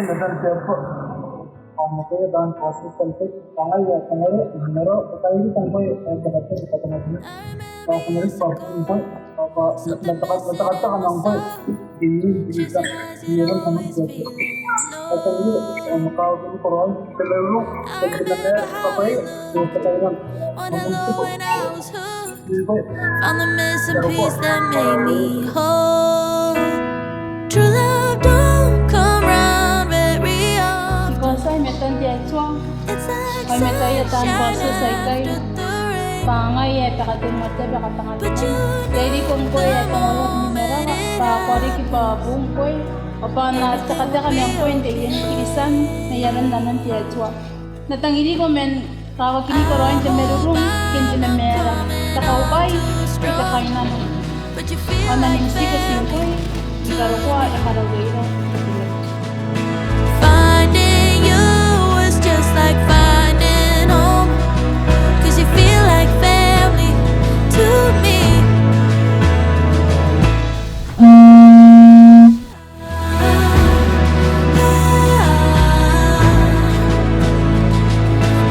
letter paper on the dan process sulfate kaya kanere nero kairi tanpai kebaca kata nabi kalau kanere parfum pun apa letak kanang pun ini bisa nero sama jadi atau ini mukau itu koran terlalu sebenarnya apa ya sekarang Found the missing piece that made me whole. True love don't come round very often. Because I met on the actual. It's like I met a tan bosses I sunshine kay under the rain. pangay pakatin mata bakatangan. But you Jadi kung koy at tangolot ni mera pa kori ki pa bung koy. Apa na sakada kami ang point yan isan na yaran nanan ti actual. Natangili ko men tawag kini ko roin te merurung kinti na mera. Takaupay ika kainan. but you feel Ana like ning siko singkoy. Ikaro ko ay karawero. finding you is just like finding home. 'Cause you feel like family to me.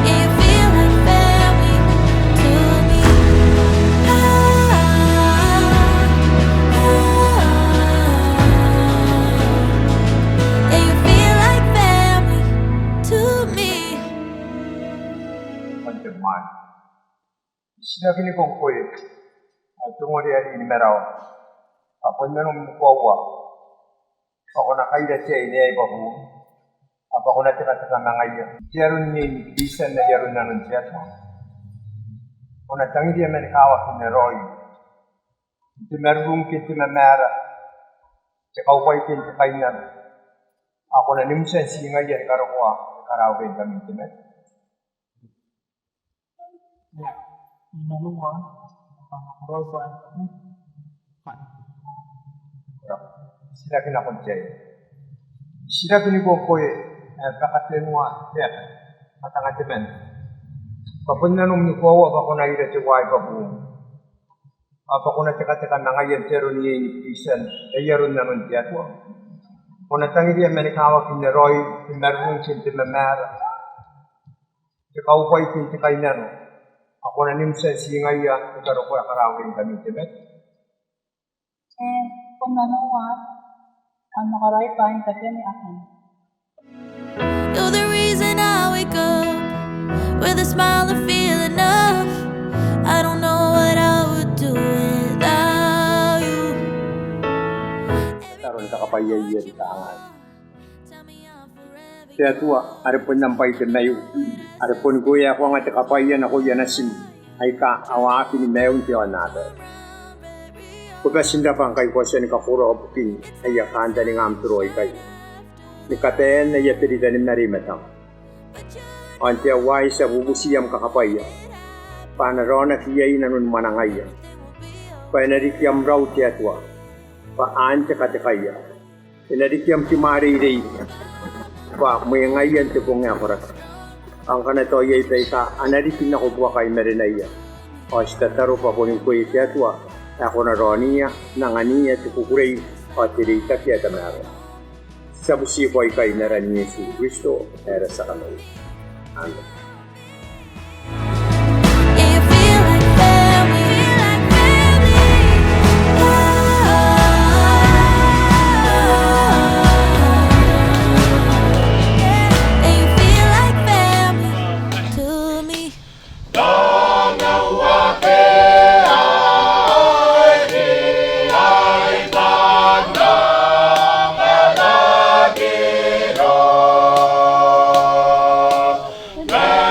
Yeah, you feel like family to me. Yeah, you feel like family to me. Panjaman. Sinabi ni kong koy tungoli ari ni merao. Apa menom kuwa. Ako na kaida siya ini ay babu. Apa ko na teka nangaya. Yarun ni bisa na yarun na nun siya. Ona tangi dia merekawa ni roy. Ti merum ki ti memera. Cakau pai ki ti kainan. Ako na nimsen singa ya karo ko karaw ben kami ti met. Ya, ini mah roy ko silakin akong jay. Silakin ko ko pakatenwa ya patangatimen. Papunanong ni ko ako na ira ti wai babu. Apa ko na teka na ngayon pero ni isan ayaron na nun ti atwa. Kung natangi dia menikawa kin roy merung sin ti memera. Ti kaupay kin ti kainano. Ako na nimsa singaya karo ko akarawin kami ti met. Kung nanuwa, ang nakaray pa yung tabi ni akin. You're the reason I wake up with a smile and feel enough. I don't know what I would do without you. Karon kakapayaya di kaangan. Tell me I'm forever. Kaya tuwa, aripon ng paitin na yun. Aripon kuya ako nga takapayan ako yan asin. Ay ka, awakin ni Mayon tiyan natin. Pagkasinda pang kay ko siya ni kakuro kapukin, ay yakanda ni ngam turoy kay. Ni katen na yapirida ni marimatang. Ante away sa bubusiyam kakapaya. Panarona kiyay na nun manangaya. Panarikyam raw tiyatwa. Paan tiya katikaya. Pinarikyam timari-ray. Pa mayangayan ti kong ngakurat. Ang kanatoyay tay ka, anarikin ako buwa kay marinaya. O istataro pa po ni kuya tiyatwa. Ako na roniya, nanganiya ti kukuray o tirita kaya tamara. Sa busipo ay kay naran ni Yesu Cristo, era sa kamay. Amen. Yeah, you feel like family. Yeah, you feel like family to me. Bye.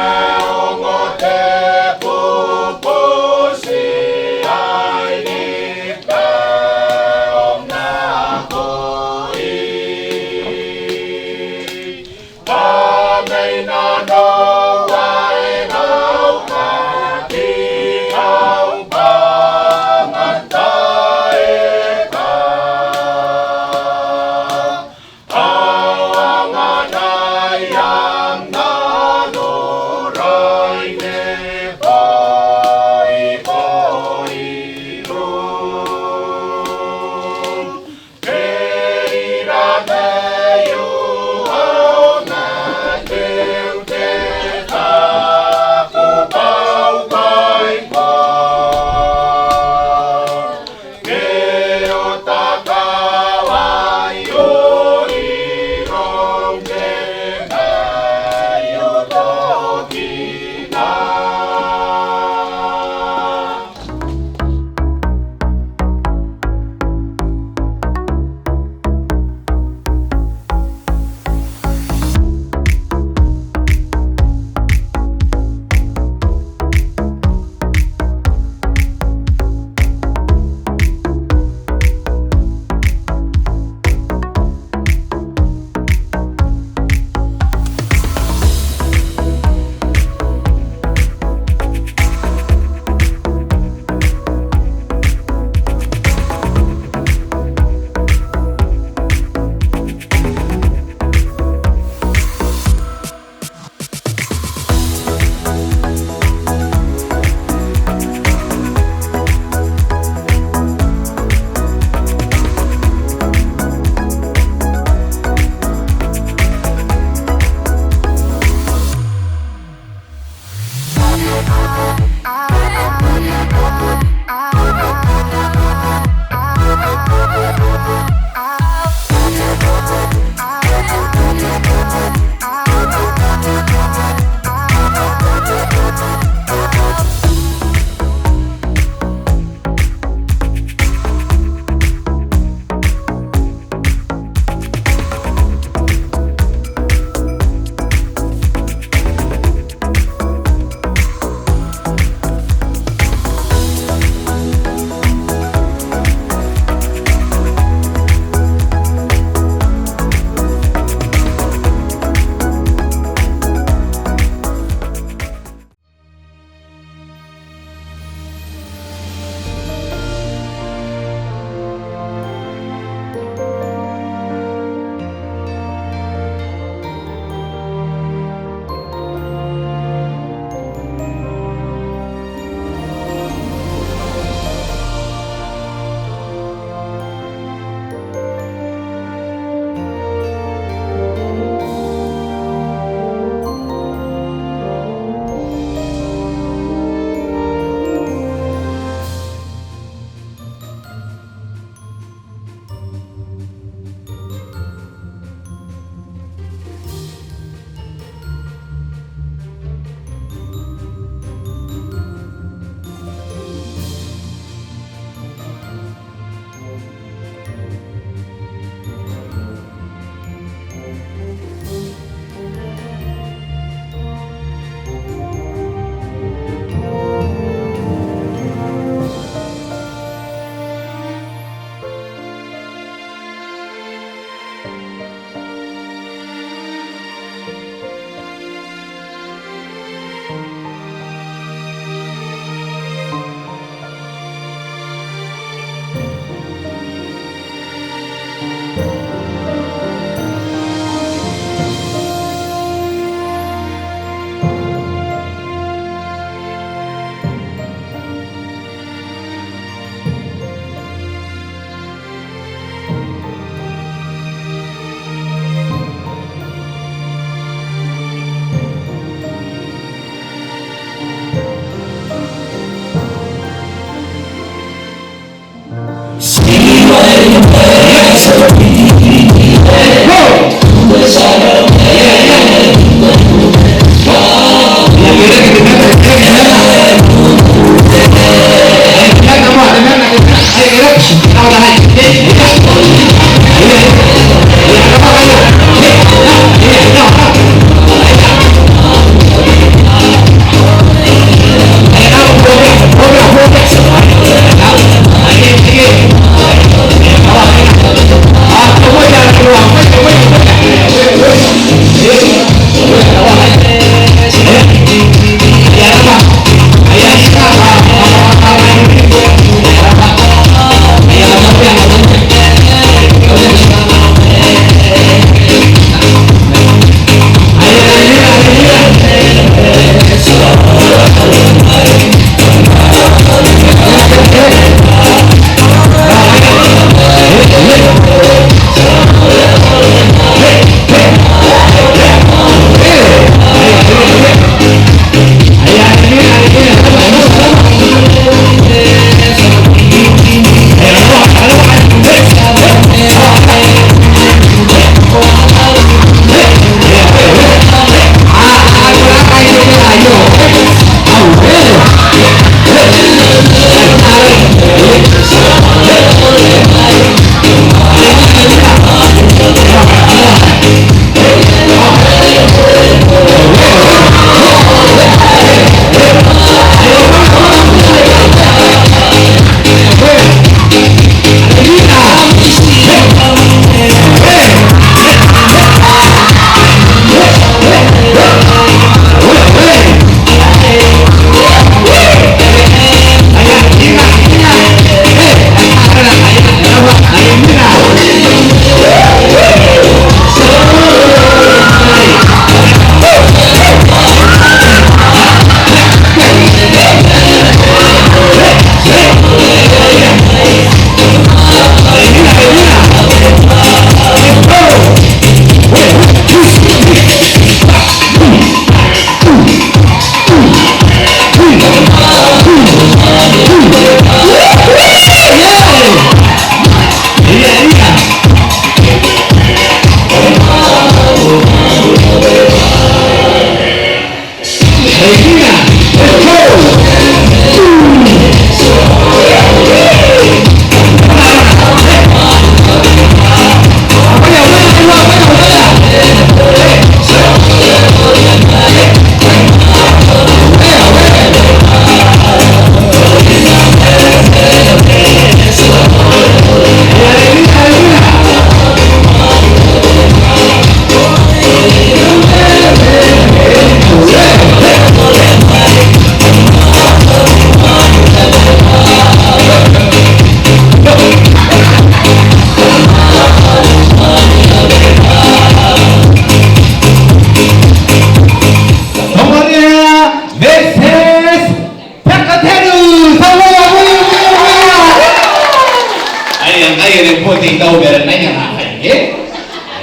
ko tinggal beran na yang akan ke.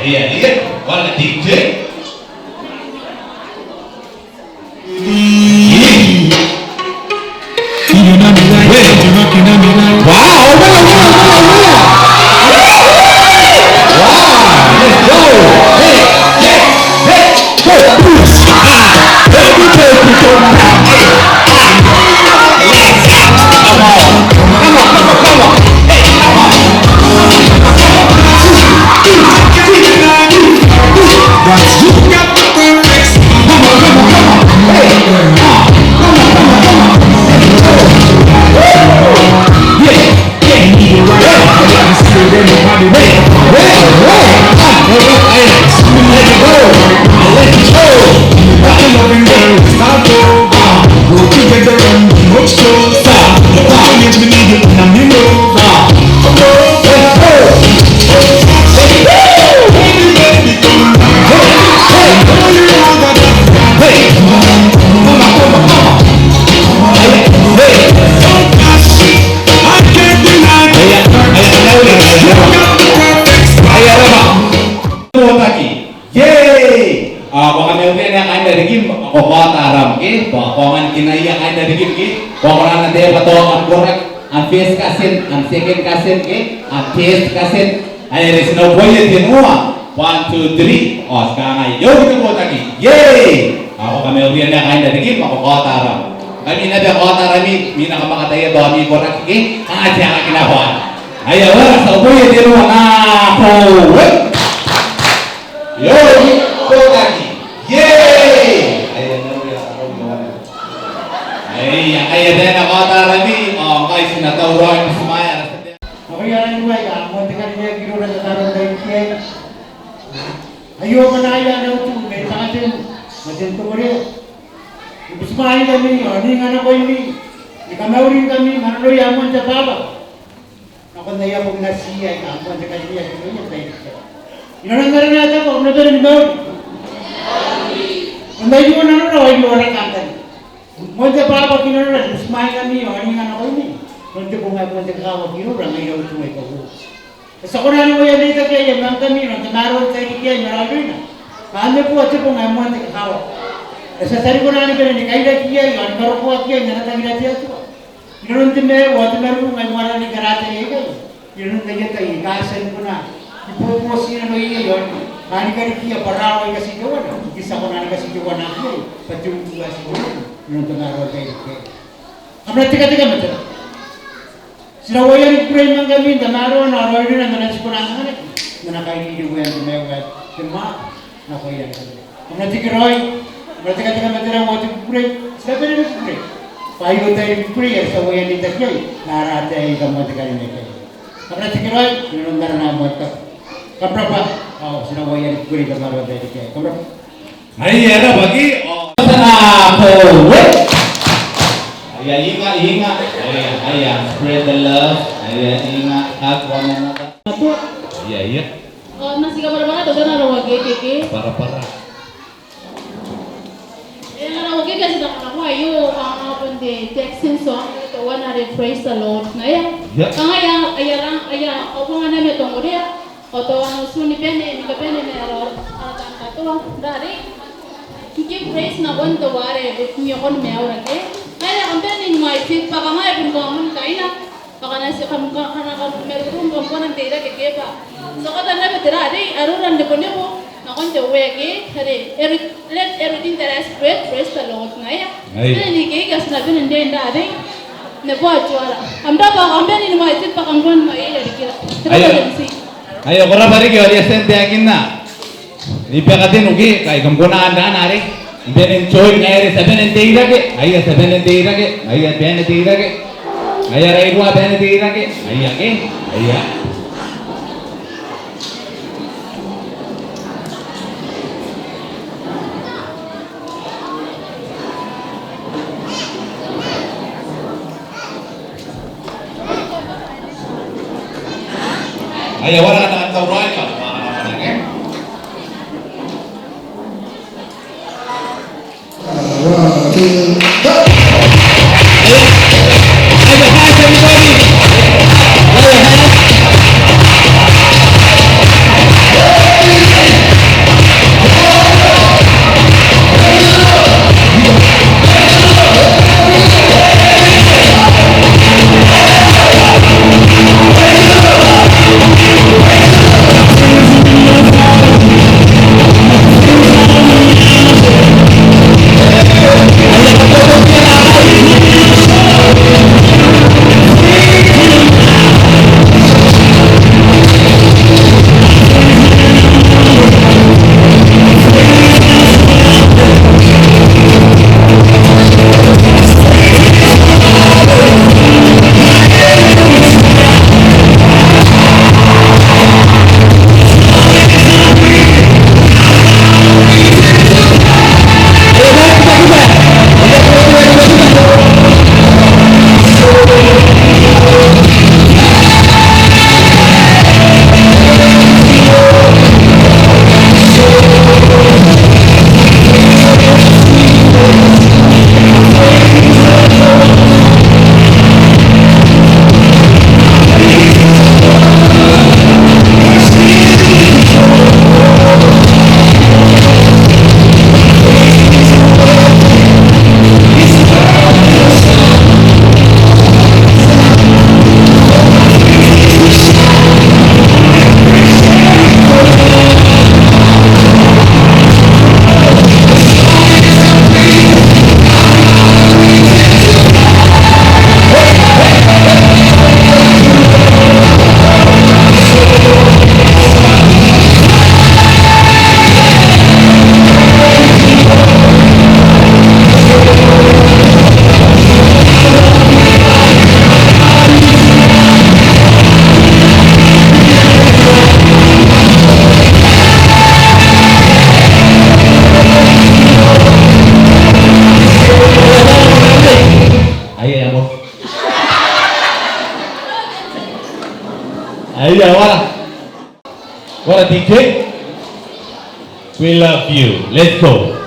Iya, wala DJ. Wow, Orang ada betul an korek, an face kasin, an second kasin ke, an taste kasin. Ada di sini boleh di semua. 1, 2, 3. Oh sekarang ayo kita buat lagi. Yeay. Ako kami ulian na kain dari game ako kota ram. Kami na ba kota rami, mina kamakataya do kami korek ke, ang aja ang kinabuan. Ayo wala sa boleh di rumah na. Yo buat lagi. Yeay. Ayo na ulian ako gimana? Yang kaya din na kota rami, guys sinatawuran sumaya. Ako yan ay mo tingnan niya giro na taron dai kiye. Ayo manaya na utu may tatin majen to ore. Bismay kami ani ngana ko ini. Ikamaurin kami marlo yamon sa baba. Ako na yamon na siya ka mo tingnan niya giro niya dai. Inanangara na ta ko no dere mo. Andai yo na no ay yo ra kantan. Mo sa baba kinara bismay kami ani ngana ko ini. Nanti kung ako sa kawa giro ra may daw tumay ko. Sa kunan mo yan dito kaya mang kami no tamaron sa ikiya maralo na. Kanya po at kung amo ang kawa. Sa sari ko na ni ni kaida kiya yan karo ko kiya na tangila tiya to. Giron timbe wa timbe ko may mara ni karate ego. Giron kaya tay kasen ko na. Ipo sino no iyon. Kani kari kiya parawa kasi ko na. Isa ko na kasi ko na kiya. Patung tuwa si ko. Giron tamaron kay kiya. Amra tika mata. Sinawayan pray man kami damaro na roy na nanas ko na ngani na kaini di buyan tumayo gat tema na ko yan kung natikiroy natika matira mo ti pray sabi ni pray payo tayo pray sa wayan ni takyay narate ay gamot ka ni kay kung natikiroy nunundar na mo ta kapra pa sinawayan pray damaro tayo kay kapra ay era bagi sana ko Ayah ingat, ayah spread the love, ayah ingat hug one another. Apo, Iya. nasi kamar mana tu kan ada wage keke. Para. Ada wage kasi tak nak ayo apa ni texting song tu wana ada praise the Lord. Naya, kang ayah apa mana me tunggu dia, atau anu suni pene ni aror akan katu dari. Kiki praise na bon tu ware, punya kon me orang ke. Kaya ang benin mo ay fit pa kamay kung kaman kaina baka nasi kam kana kam meron ko ng tira ke pa so kada na betira dai aruran de ponyo mo na kon te wege hare let everything that I spread praise the Lord ngaya ni ke gas na bin de nda dai ne bo ajwara amda ba ang benin mo ay fit pa kam gon mo ay dikira ayo kora bari ke ali sente akinna ipakatin ugi kai kam gona anda nare Benin coy ngaire saben teira ke ayah saben teira ke ayah ben teira ke ayah raigua ben teira ke ayah ayah wala na tawran ka Iya, what a DJ. We love you. Let's go.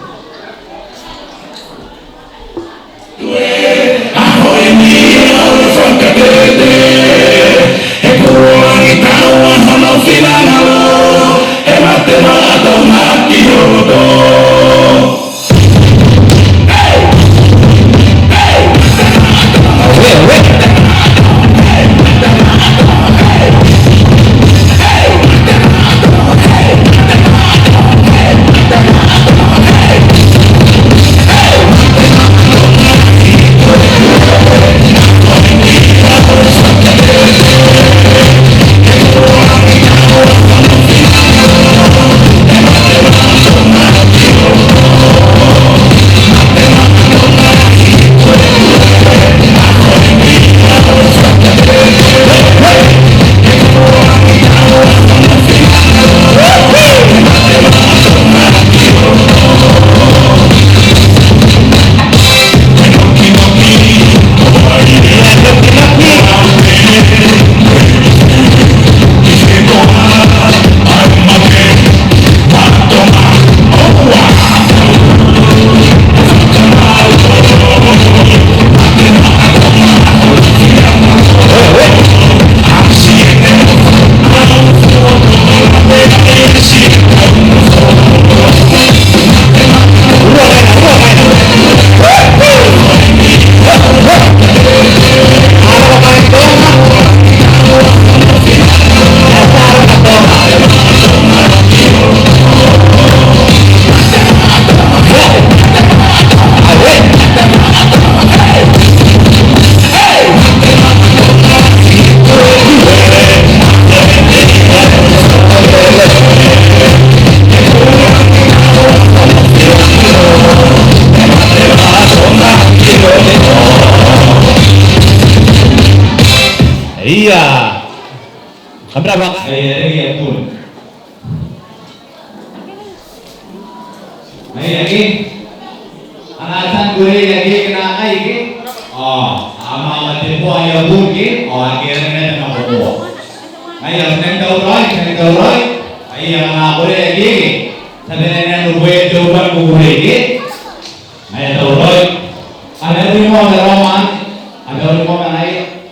Iya. Keberapa? Iya pun. Lagi. Alasan gue lagi kena lagi. Oh, ama mati po ayo buki. Oh, akhirnya na po. Ayo nang Roy. Ayo nga ko lagi. Sabi na nubuhay joban ko lagi. Ayo Roy. Ada di mo Roman. Ada di mo kanay.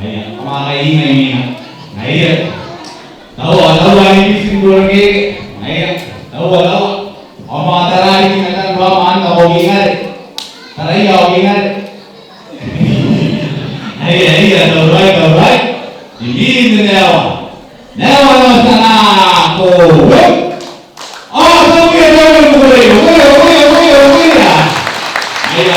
Ayo, kamaingay niya. Ayo. Tahu ini simbol ke. Ayo. Tahu. Ang mga taray kinatan Roman ka ingat. Taray ka ingat. Ayo, Roy. Hindi na Newa no sana ko. Oh, sabi Ayo,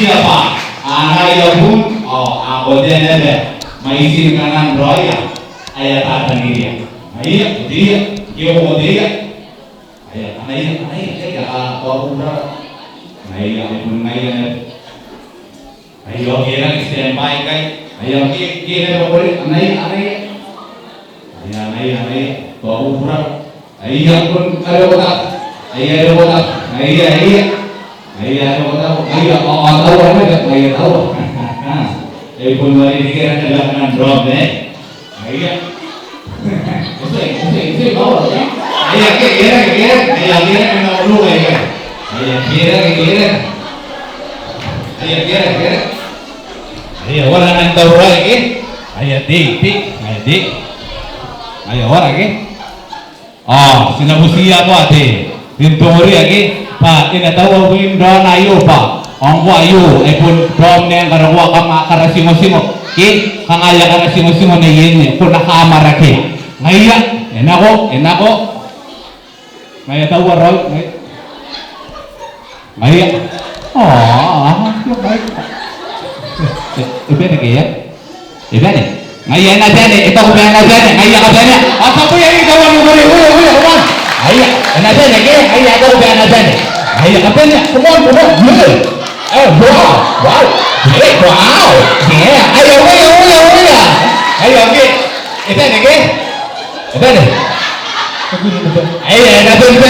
sa pa. Ayo pun. Oh, ako din na maisin ka ng Roy. Ayo, tatangin niya. Ayo, dia. Ayo, Ayo, kira standby kay. Ayo, kira boleh. Ayo, kau pura. Ayo pun ada otak. Ayo, tahu apa? Tahu. Ayo pun mari dikira dengan drop Ayo. Usai bawa ya. Ayo, kira kena ulu ayo. Ayo, kira. Ayo, wala nang tahu lagi. Ayo, dik. Ayo, lagi. Oh, sinabusiya ko ate. Dintungori lagi. Pa, tinatawa ko yung doon ayo pa. Ang wayo, ay pun doon na yung karawa ka karasimo-simo. Ki, kangaya karasimo-simo na yun. Kung nakamara ki. Ngaya, enako. Ngaya tawa Roy. Ngaya. Oh, baik. Iba na kaya? Iba na. Ngaya na dyan eh. Ito ko ba na dyan eh. Ngaya ka dyan eh. At ako yan ikaw ang huli. Ngaya. Na dyan eh. Ngaya ka ba na dyan eh. Ngaya ka dyan eh. Come on. Oh, wow. Hey, wow. Yeah. Ayo. Ayo, okay. Iba na kaya? Iba na. Ayo, natin ba?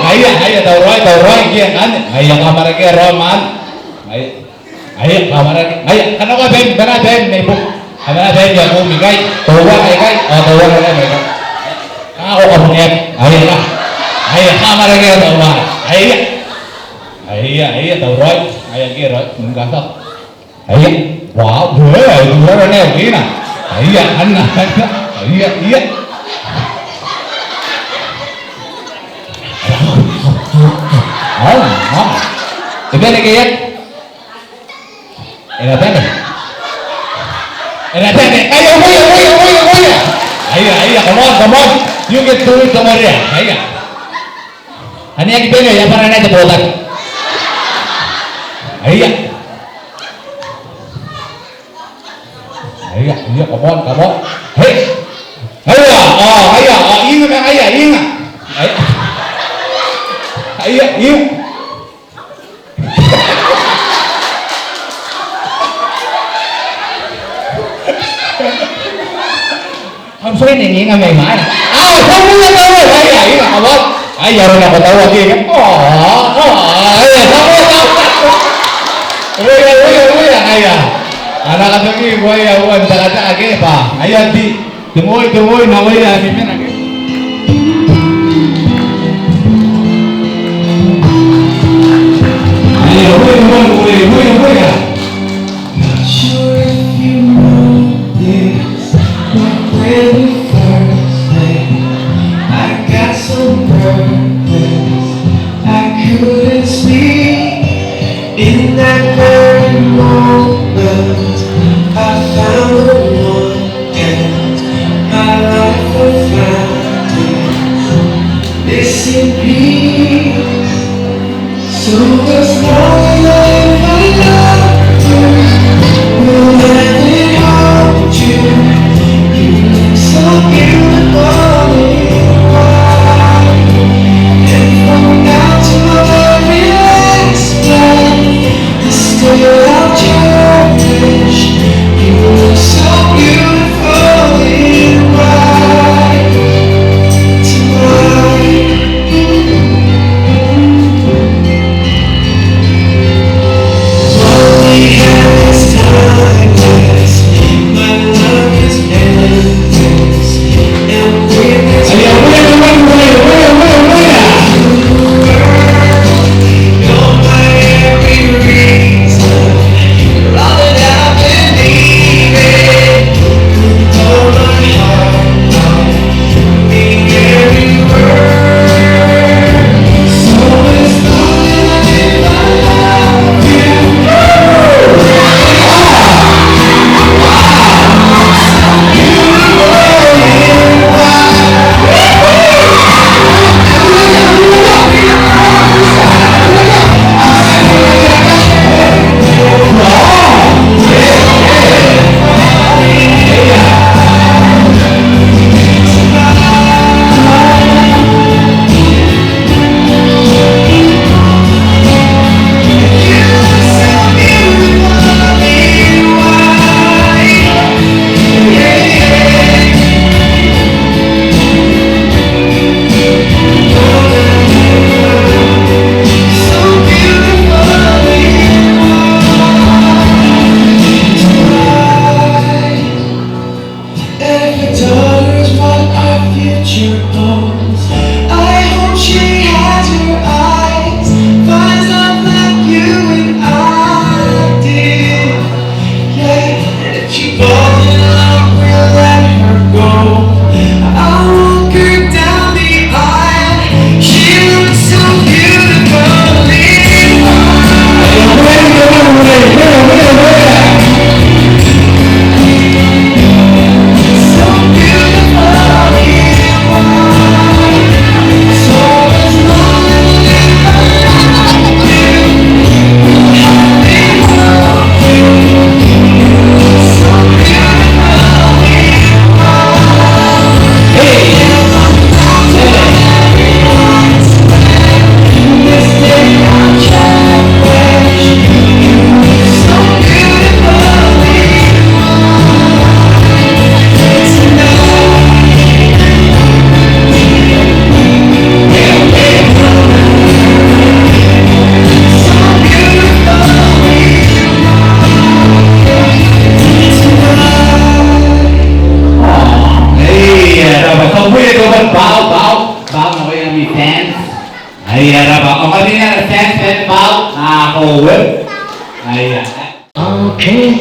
Ayo, tahu Roy kia kan? Ayo kamar kia Roman. Ayo kamar. Ayo, kenapa Ben? Benar Ben, ibu. Ada yang mau mikai, tahu kai, oh tahu kai mereka. Kau kamu ni, ayah, sama lagi tahu ayah tahu roy, ayah kira enggak tahu. Ayah, wow, dua ni okey na. Ayah, anak, ayah. Itu ni kaya. Ayo, come on. You can do it tomorrow. Ayo. Ani yang kita ni, yang mana ni terbawa. Ayo, come on. Hey. Ayo, ingat. Ayo. I'm sorry, nengi nggak main. Kamu yang tahu, ayah, awak. Ayah orang apa tahu lagi kan? Ayah, kamu tahu. Ayah. Anak lagi, gua ya, gua minta kata lagi, pak. Ayah tunggu, namanya ni mana? Ayah, gua. Not sure if you know this, but when we first met, I got so nervous I couldn't speak. In that very moment, I found the one, and my life was found missing peace. So as long as I love you, will never hold you. You look so beautiful in white, and from now to my very last breath, still I'll cherish. You look so beautiful in white tonight.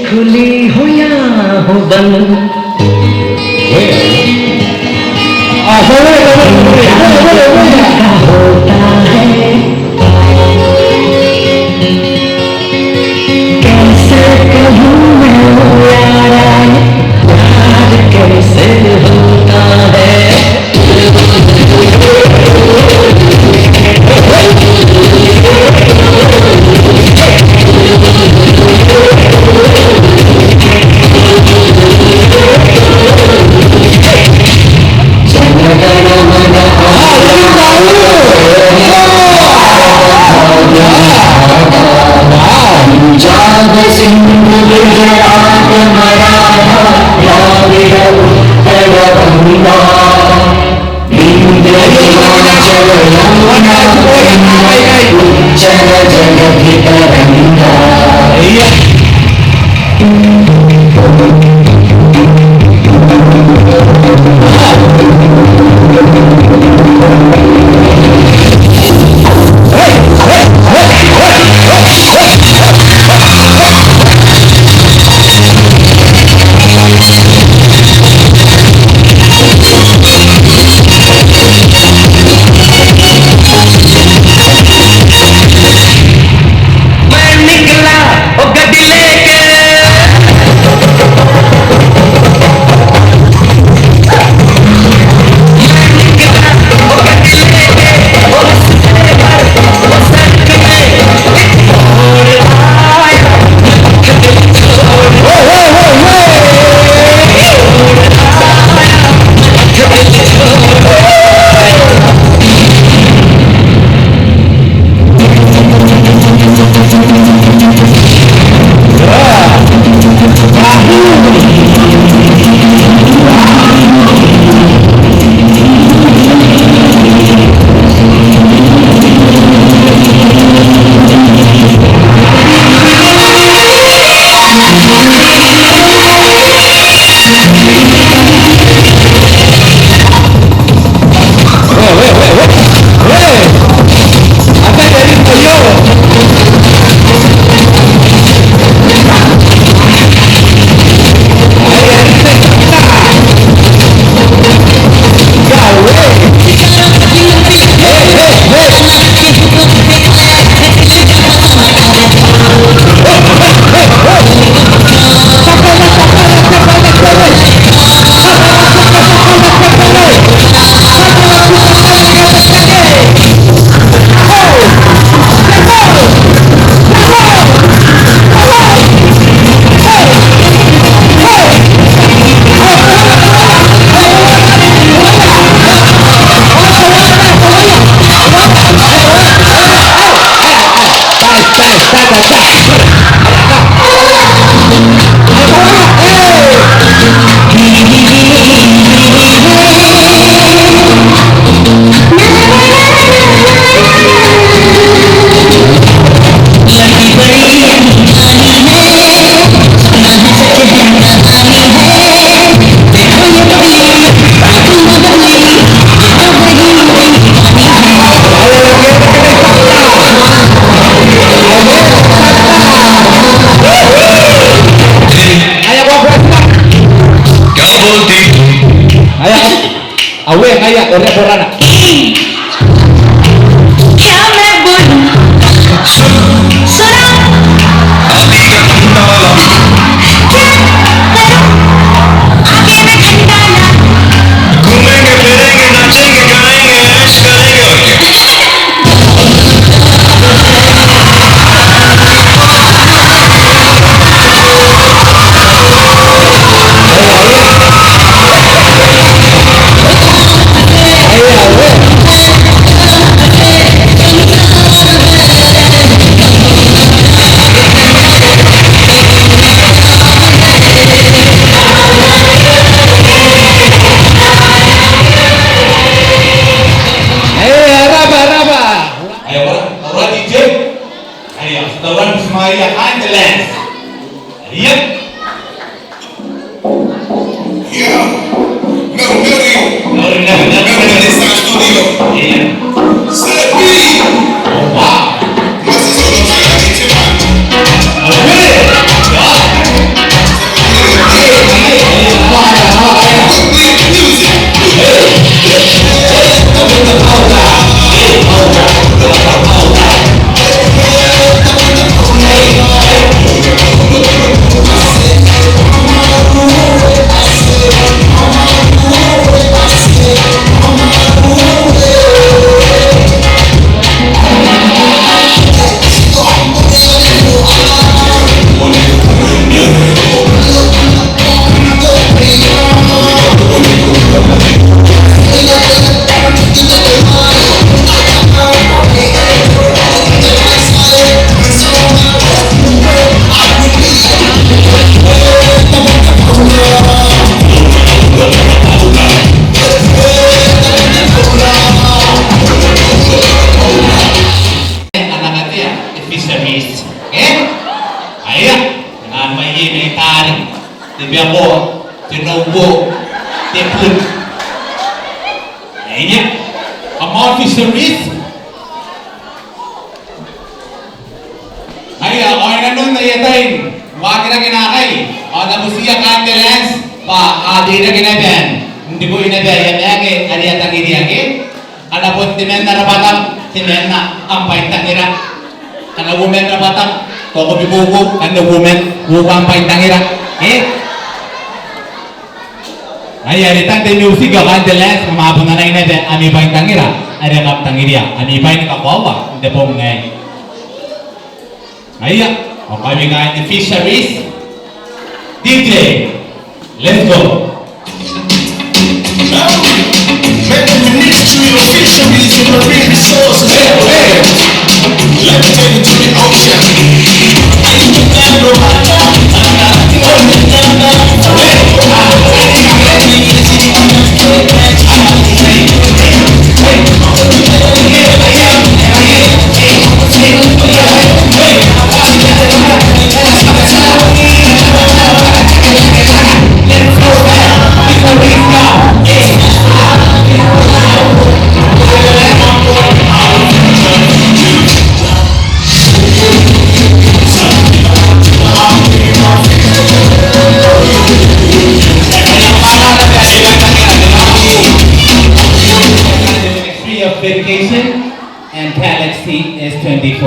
खुली हो या हो बंद होता है कैसे कहूँ मैं यारा प्यार कैसे होता है Awe ngaya ore borana. क्या मैं बोलूं सुनो क्या करूं आगे मैं खंडाला घूमेंगे फिरेंगे नाचेंगे गाएंगे ऐश करेंगे और क्या Maria Angeles. Yep. Yeah. No, Está studio. Yeah. Sepi. Wow. Mas isso não chega a gente mais. Okay. Yeah. Ini amount fisheries. Ay, okay na nun na yatayin. Wag na kinakay. Ada musiya candelens pa adi na kinaben. Hindi ko inaben yake ari atang ini yake. Ada pun timen na rapatam timen na ampay tangira. Ada women rapatam toko bibugo ada women bukan ampay tangira. Ay ari tante music candelens mabuna na inaben ami bay tangira. Ari kap tangiria. Ami bay ni kawawa. Hindi po ngay. Ayan, kami nga ni fisheries. DJ, let's go. Now, make the ministry of fisheries and marine resources. Let me take you to the ocean. Verification and galaxy is 24.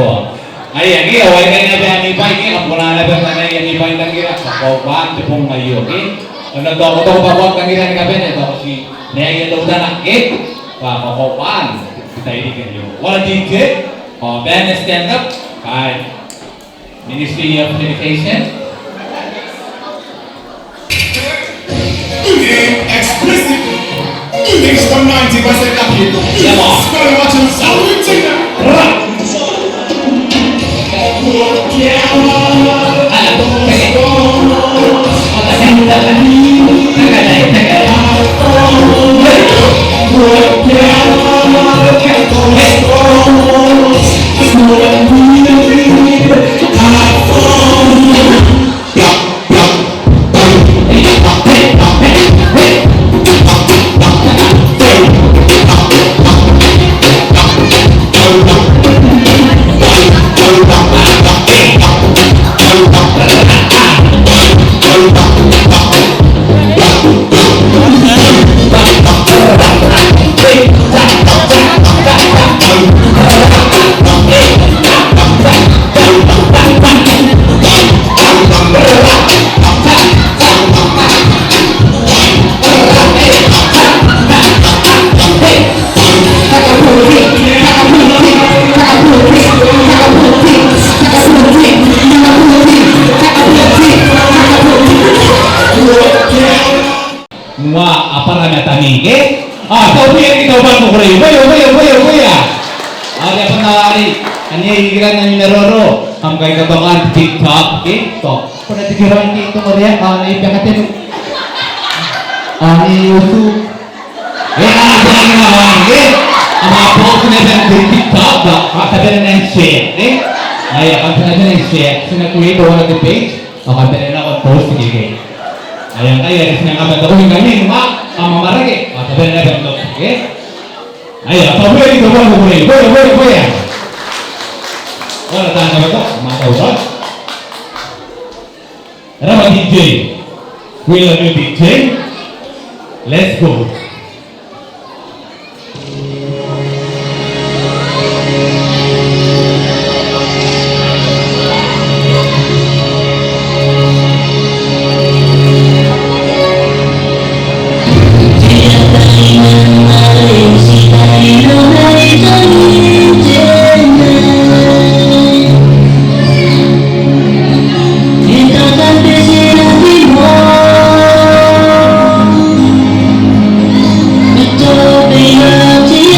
Ayan, away kayo na ba ang ibay kayo? Ang pula na ba na yung ibay ng gira? Kapawan, tipong mayo, okay? Ano daw ko daw bawag ng gira ni Kaben? Ito ko si Naya daw na nakit. Kapawan, kita ini kayo. Wala DJ, Ben stand up. Kay Ministry of Education. Explicit. Niggas from 90% up here. Yeah, boss. Scotty watching the sound of ang kay kabangan TikTok, TikTok. Kung natigiran dito mo rin, naipakatin mo. YouTube. Ang ginawa ang mga post na sa TikTok, katabi na ng share, Ay, katabi na ng share. So, nag-create ako ng page, katabi na ako post, sige. Ayan kayo, alis na nga ko yung ganyan, ang mamaragi, katabi na ng blog, Ayan, pabuhay dito, buhay. Wala tayo ba ito? Matawag. Ano ba DJ? Will you DJ? Let's go. Be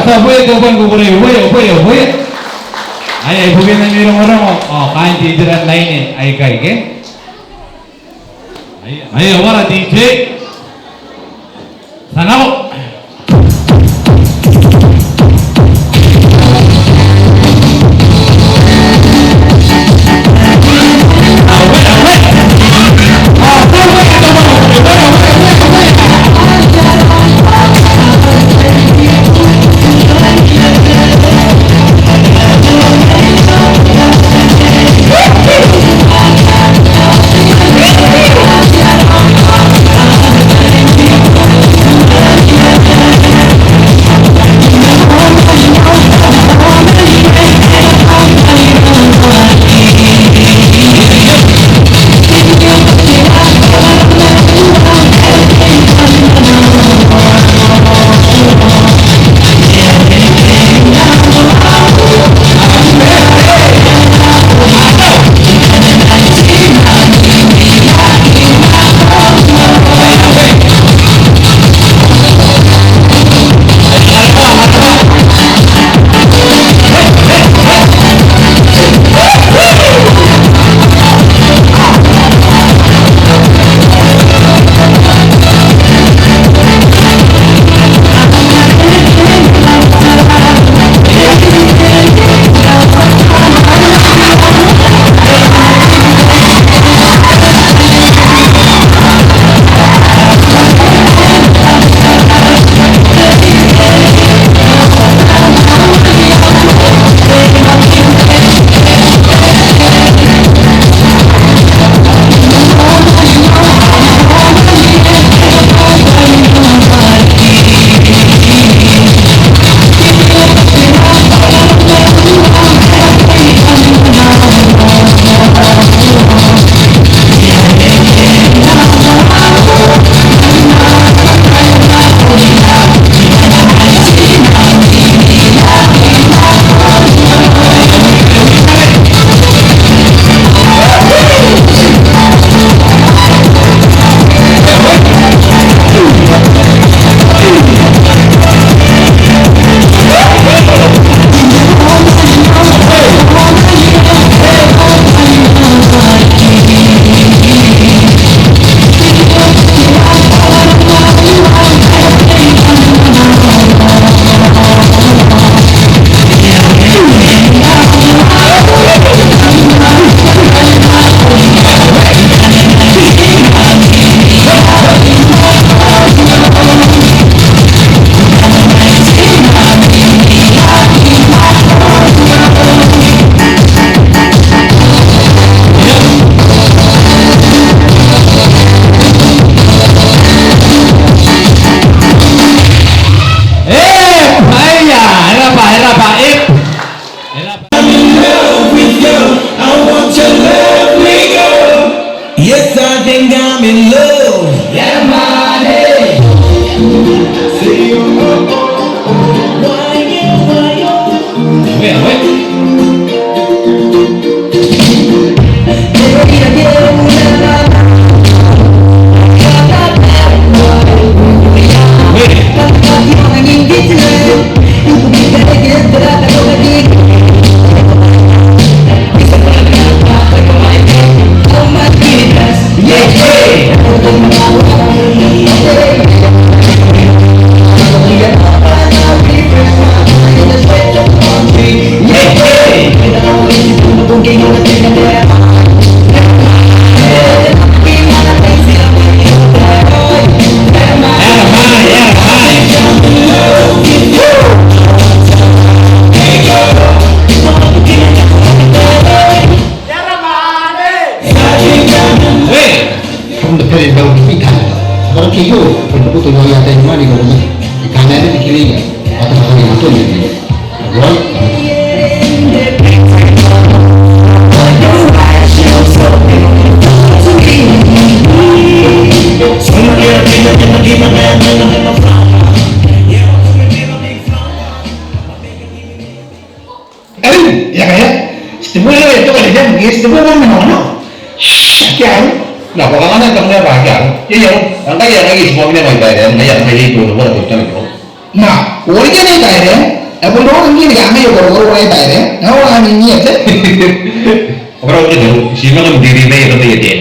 Basta huye tupan kukure huye. Ay huye na mirong kain tidiran lain ay kai ke. Ay wala DJ. Sanao. Yes, I think I'm in love. Yeah, money. See you. Nah, pokoknya temennya rakyat, iya yang angka yang lagi semua ini yang bayar, yang lagi itu nomor itu kan itu. Nah, wari kan ini tayar, apa orang ini nggak ngayo baru wari tayar, nggak orang ini aja. Orang itu sih malam diri nih itu dia.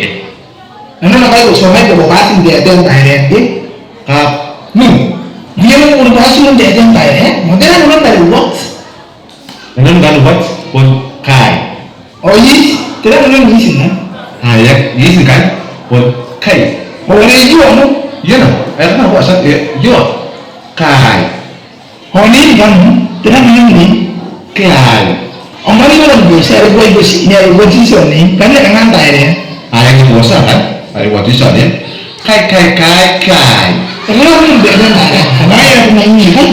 Nana nak kayo somai ko basin dia ada tayar dia, Kap, dia mau basin dia ada tayar, modern orang dari what? dengan kan buat pun kai. Oh yes, tidak orang di sini. Ya, ini sih kan pun kai. Oh ini juga no, Iya no, kan buat saat iya kai. oh ini kan, tidak orang ini. Kai. Ông nói với mình vừa xe quay vừa xịn nhà vừa chỉ sửa này, cái này là ngang tài này. Yang bosan kan? Ada waktu soalnya. Kai. Cái đó mình bị ngang tài này, nói là này gì hết.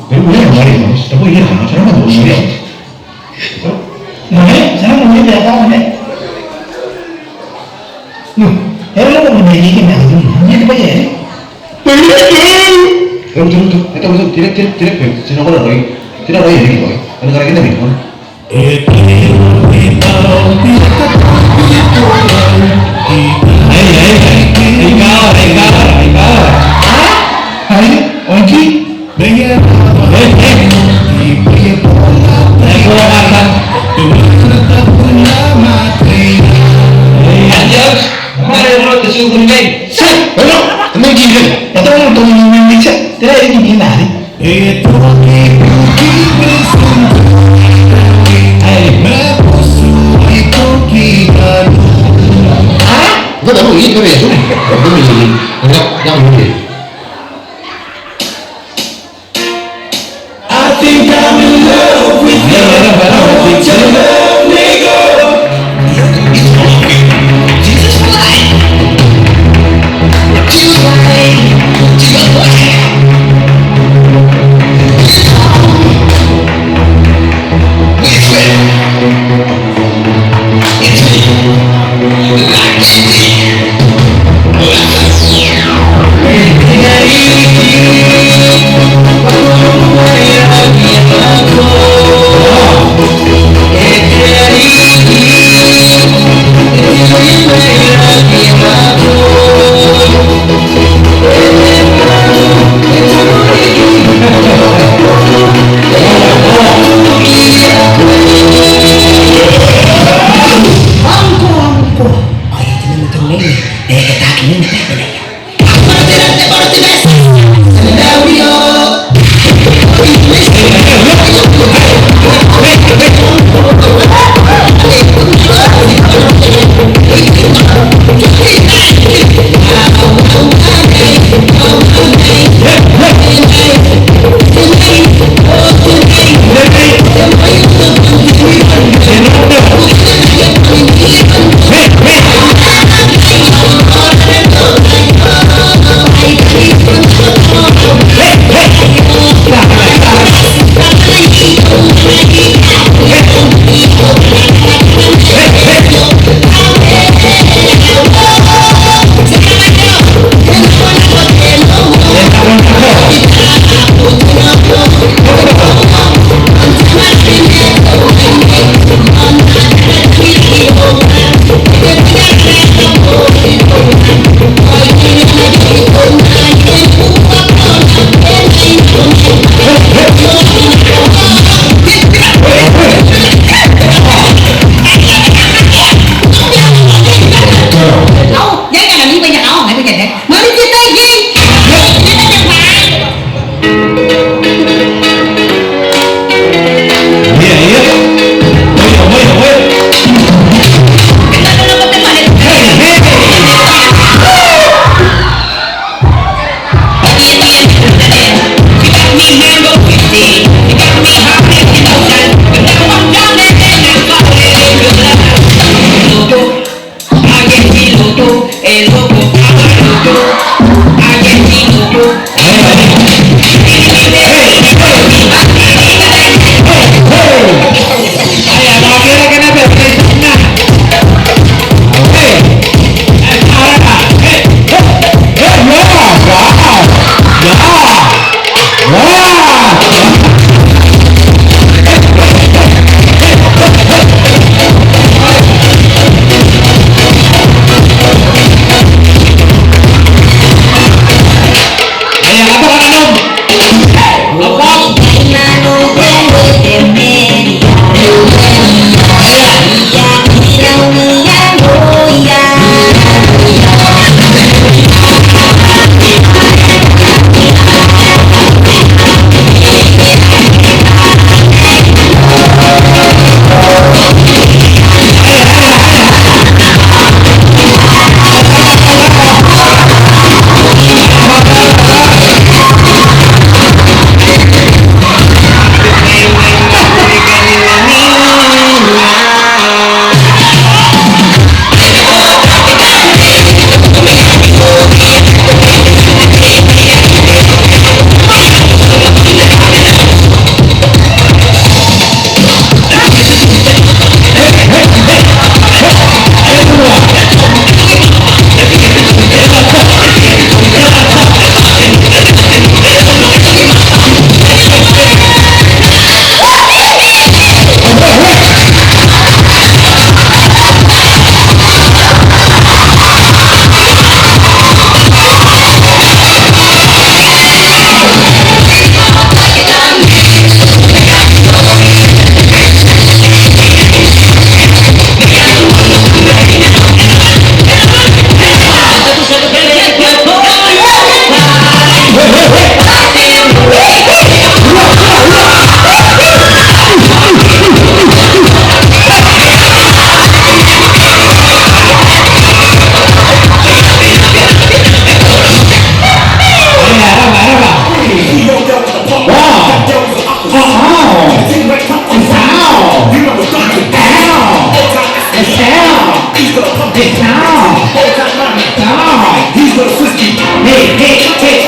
Baru boleh kemarin mas, tapi ini kan macam mana tu sih? Nói, sao mà như vậy tao này? Thế nó một ngày gì cái nào cũng như cái bây giờ đấy. Betul. Itu betul. Tidak. Sini aku dah tidak ada ini boy. Negara kita ni kan. Hai, Onki. Ito ang itong inimimig siya. Tira, ini gini nari. Kau dah boleh kau ya, sudah. Kau boleh. Jangan boleh. I think I'm in love with you. I want your love, nigga. Jesus Christ.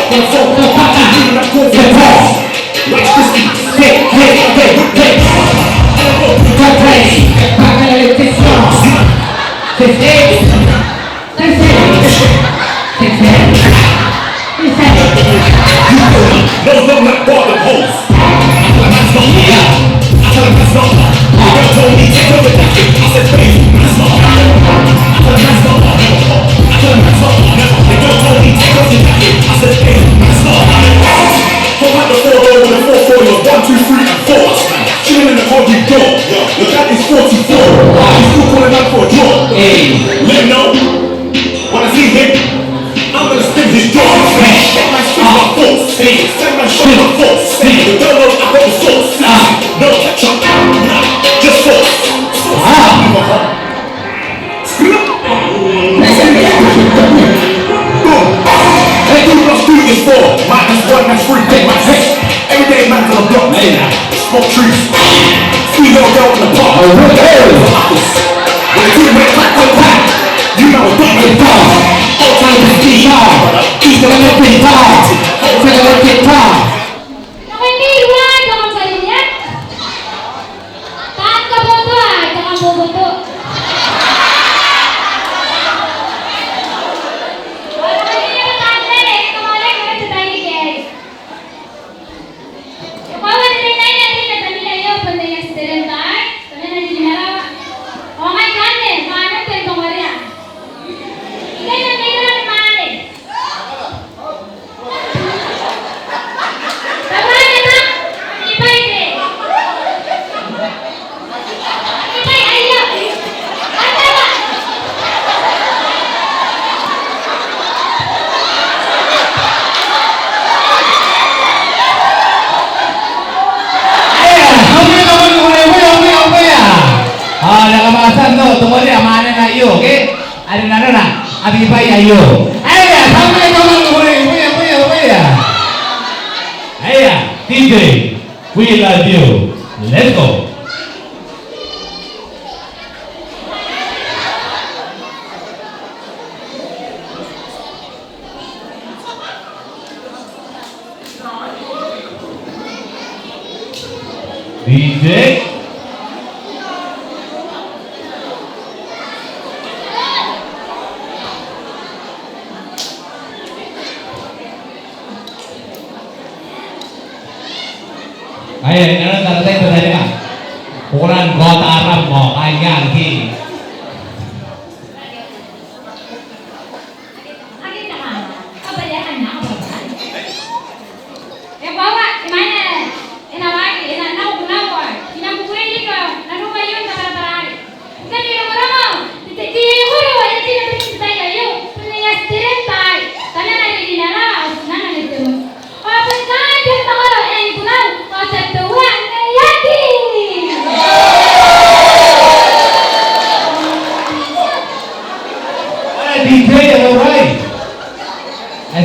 But so hot, I need enough cool for pause. Like crispy, hey, hey, hey, hey. No, not border post. I tell him that's not me. I tell him that's not me. The girl told me take over that kid. I said, baby, that's not me. I tell him that's not me. I tell him that's not me. The girl told me take over that kid. I said, baby, that's not me. Hold out the 4 with the 440 1, 2, 3, and 4. Chilling in the concrete door. The guy is 44. He's still calling out for a draw. Let him know. When I see him, I'm gonna spin his jaw. Get my shit my force. Send my shit my force. The girl knows I got the sauce. No ketchup, nah, just sauce. Boom. 2 plus 2 is 4. Minus 1, that's 3. Take my test. Everyday man on the block. Smoke trees. Squeeze all girl in the park. When the 2 went clap, you know it's not my fault. All time to be hard. He's gonna make it hard. He's gonna make it hard. Nakaibigan, jangan saya lihat. Taat ka boto jangan boboto. Wala ka hindi naman taat kemarin kita cerita ini guys. Kalau ada cerita ini kita tanya yo pendengar serentak, tanya nanti di mana. Oh my god, mana tentang Maria. Ini nanti kita mana deh. Tunggu dia mana nak yo, okay? Ada nana nak, abi pai ayo. Ayah, sampai kamu boleh. Ayah, DJ, we love you. Let's go. DJ. Ayo, ini tanda itu tadi kan. Ukuran kota Arab mau kayak gini.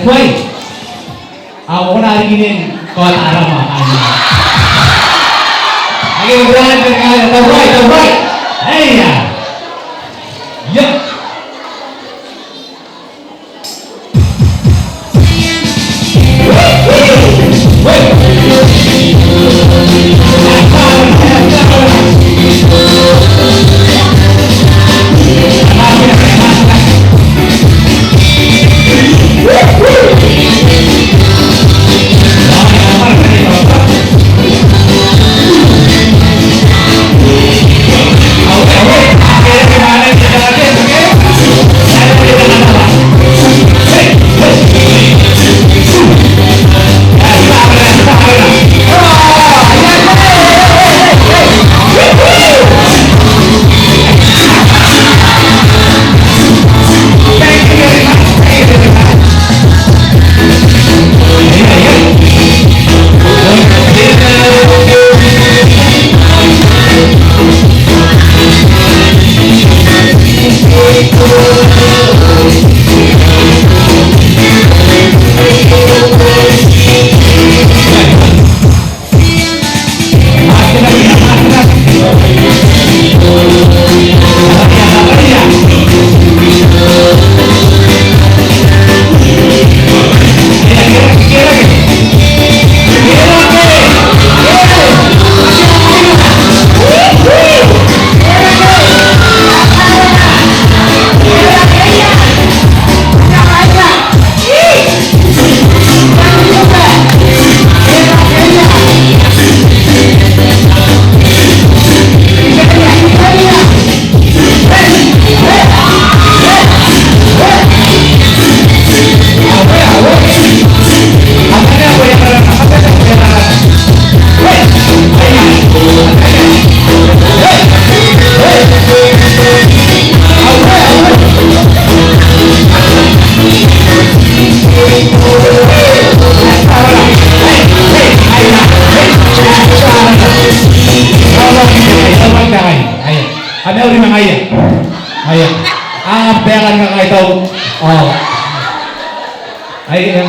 Wait, aku nak ingin kau Arab makanya. Lagi berjalan dengan terbaik. Hey ya, ya.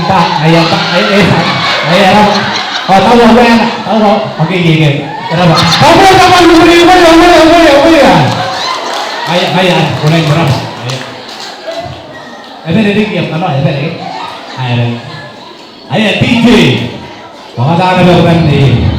Pak, ayah oh tahu apa ya? Tahu. Oke, berapa? Kamu kapan beli ya? Ayah, boleh berapa? Ayah dari kiam kan? Ayah DJ. Mga sana berapa nih?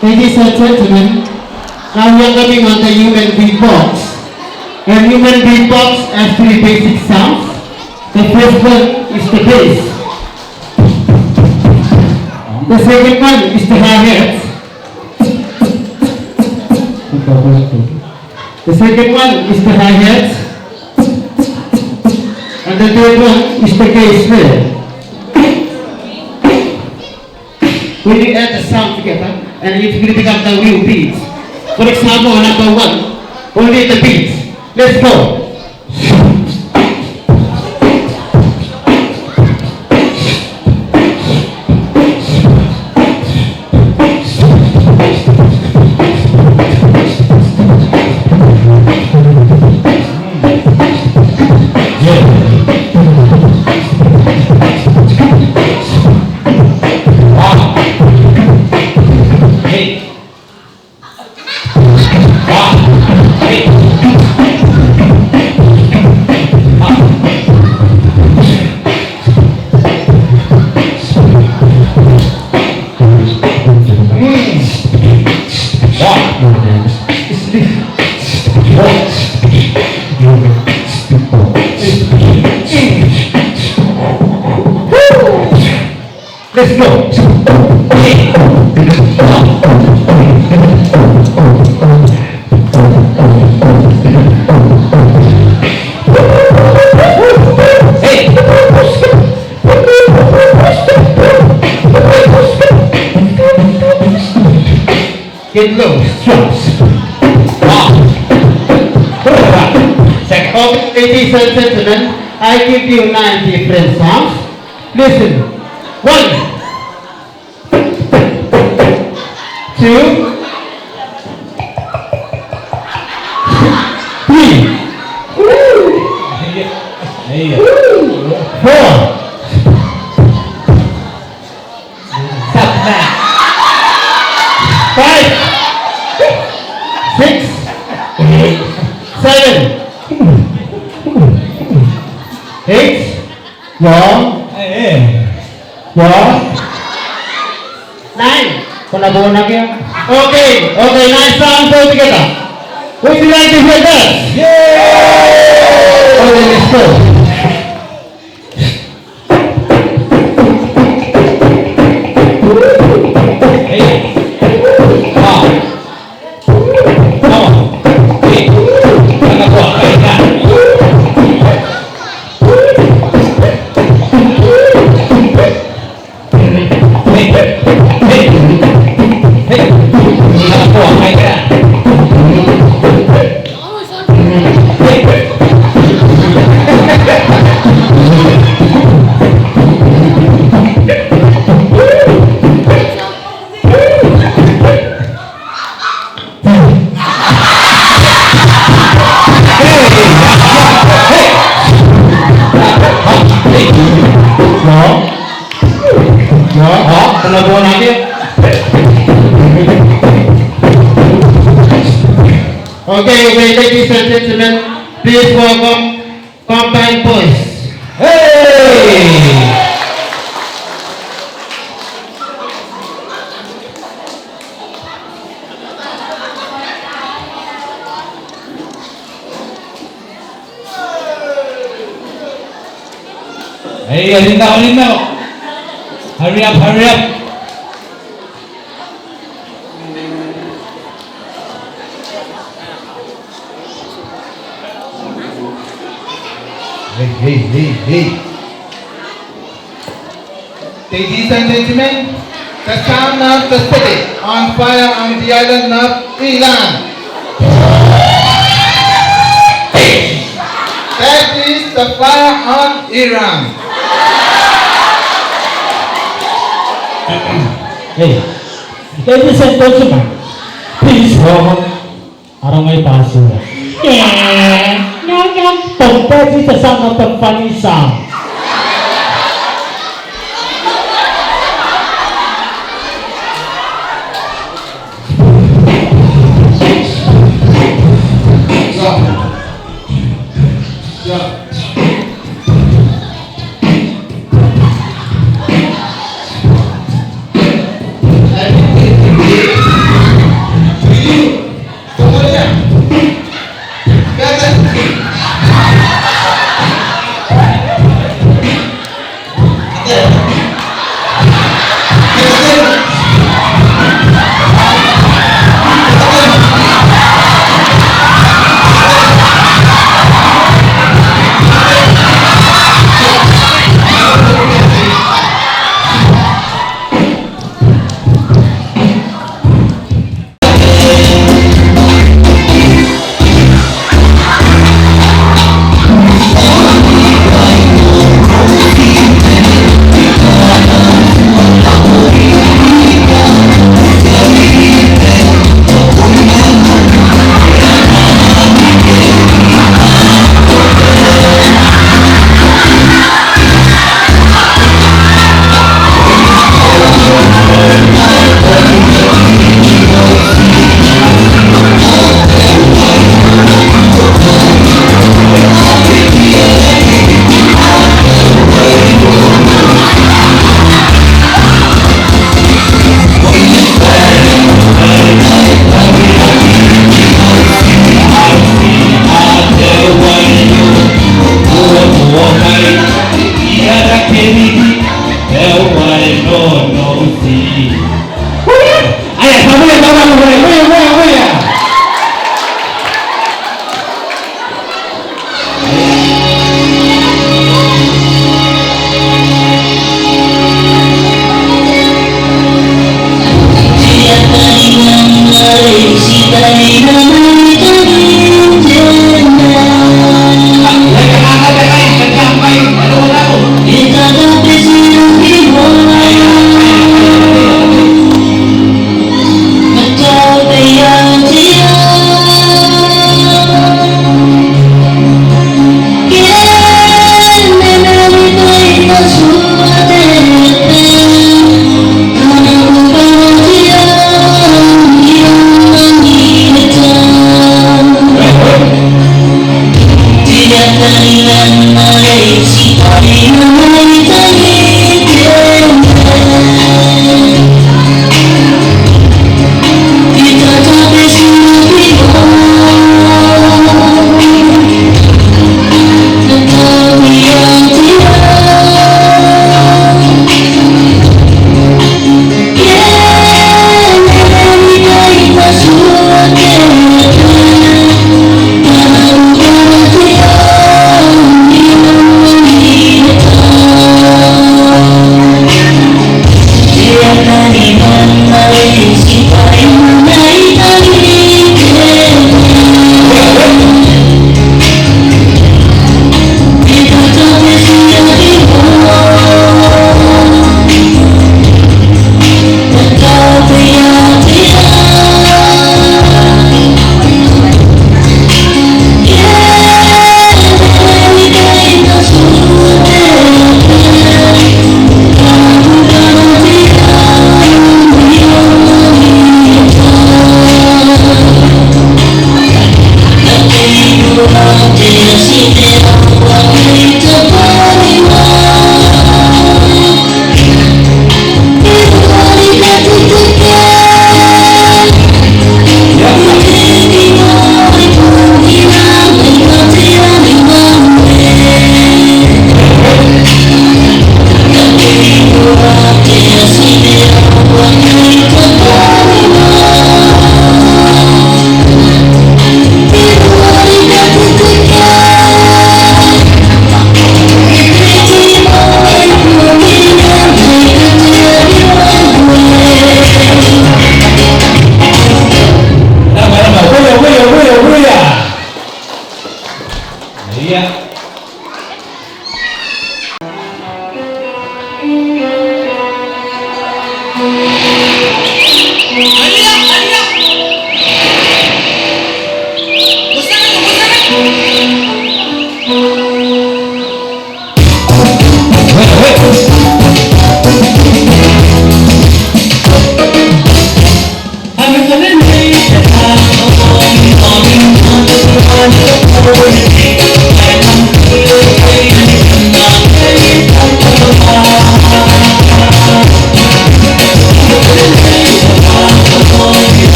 Ladies and gentlemen, now we are coming on the human beatbox. And human beatbox has three basic sounds. The first one is the bass. The second one is the hi-hats. The second one is the hi-hats. And the third one is the bass snare. When you add the sound together, and it will become the real beats. For example, number one, only the beats. Let's go. Let's go. Get low, jumps. Okay, ladies and gentlemen, I give you 9 different songs. Listen. 1, 2, 3, 4, 5, 6, 7, 8, 9. Palabuhan na kayo. Okay, nice sound all together. Would you like to hear that? Yay! Okay, let's go. Palabuhan natin. Okay, ladies and gentlemen, please welcome Combine Boys. Hey! Hey, alinaw. Hurry up. Hey. Ladies and gentlemen, the sound of the city on fire on the island of Iran. That is the fire on Iran. Hey, ladies and gentlemen, please welcome Arangay Paso. That is the sound of the funny sound.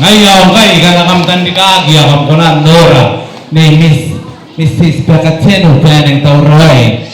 Ngayon kay kanakam di kagi akam konan Nora ni Mrs. Bakateno kaneng tauroy.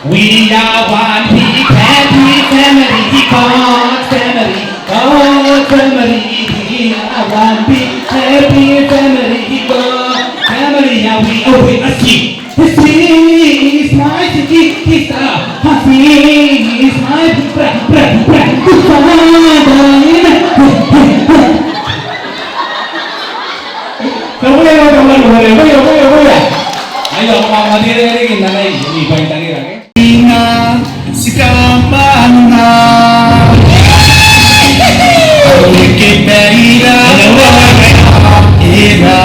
We are one big happy family, God family, God family. We are one big happy family, God family. Now we open a key. History is my city, it's happy is my ayo mama diri kita lagi ini baik tadi lagi. Si kamana, kita ira, ira.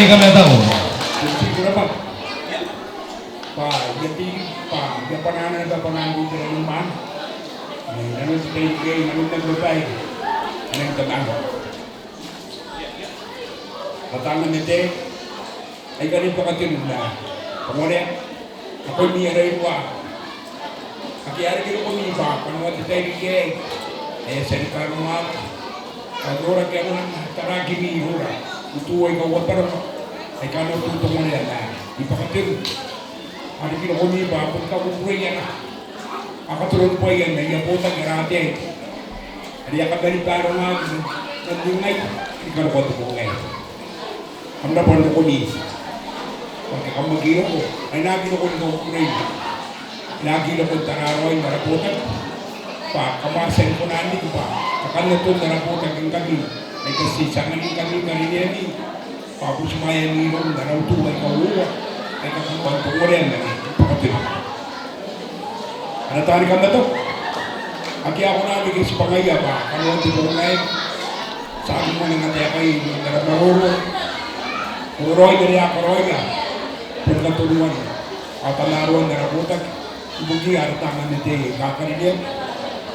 kami tahu. Siguro pa. Jadi dia pernah di rumah. Lalu sebagai lalu terbaik. Yang tenang. Katangan nete. Ay galing pa katinula. Kemudian ako ni Raywa. Kaya rin ko ni ba kung ano tayo kay ay sa karma. Agora que é tará que me rura. Tu ai ka watar ai ka no tu mo ya na. Ipakatin. Ari ki ko ni ba pag ka ko ya na. Akatulong po yan na iya po ta garate. Ari ka bali taro na nandungay. Ikaw ko to ngay. Amna po ko ni. Pag ka magiro ko ay nagino ko ko ni. Lagi ko tararoy maraputan. Pa kamasen ko na ni pa. Kakano to maraputan ng kami. Ay kasi sangan ng kami karineni. Pa po sumaya ni ron daraw to ay kawuwa. Ay kakapang to rin na pakatin. Ano tari ka na to? Aki ako na bigay sa pangaya pa. Ano di ko ngayon? Sabi mo nga tayo kay darap na roro. Roy dari ako roy ka. Pagkatuluan. At alaruan na raputan. Ibugi tangan nito kakarilyan.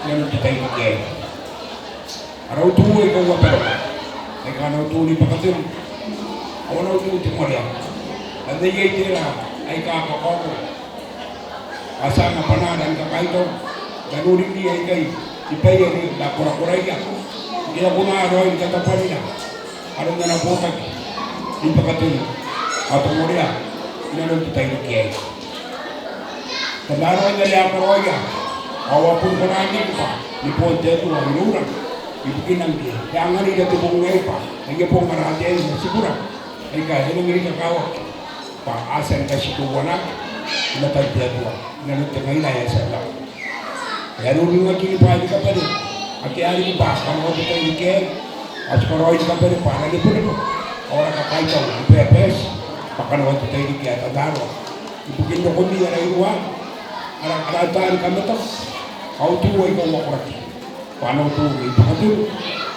Ganun kita ibigay. Araw tuloy ko wapero. Ay kanaw tuloy pakatin. Awanaw tuloy timorya. Anda yay tira ay kakakako. Asa nga panadan ka kaito. Ganurin niya ay kay ipaya ni lakura-kuray ka. Kaya kumaro ay katapan niya. Anong nga naputag. Ipakatin. At umorya. Ganun kita ibigay. Tandaro nga niya karoy ka. Awapun ko namin pa, ipon dito ang lurang, ibigin ng dia. Kaya nga rin ito pong ngayon pa, ay pong marati ay sigura. Ay ka, hinong rin kakawak. Pa-asan ka situwanak, inatag dito. Ganun ka ngayon ay sa lang. Kaya nung yung kinipali ka pa rin, at kaya rin pa, kamo ito tayo ikay, at karoy ka pa rin, para rin po rin po. Orang ka kaitaw, ipepes, pakanawan ito tayo ikay at adaro. Ibigin mo kundi na inuwa, arang-arang kami ito. Kau tuwa ikaw wakwati. Paano tuwa ipakatul?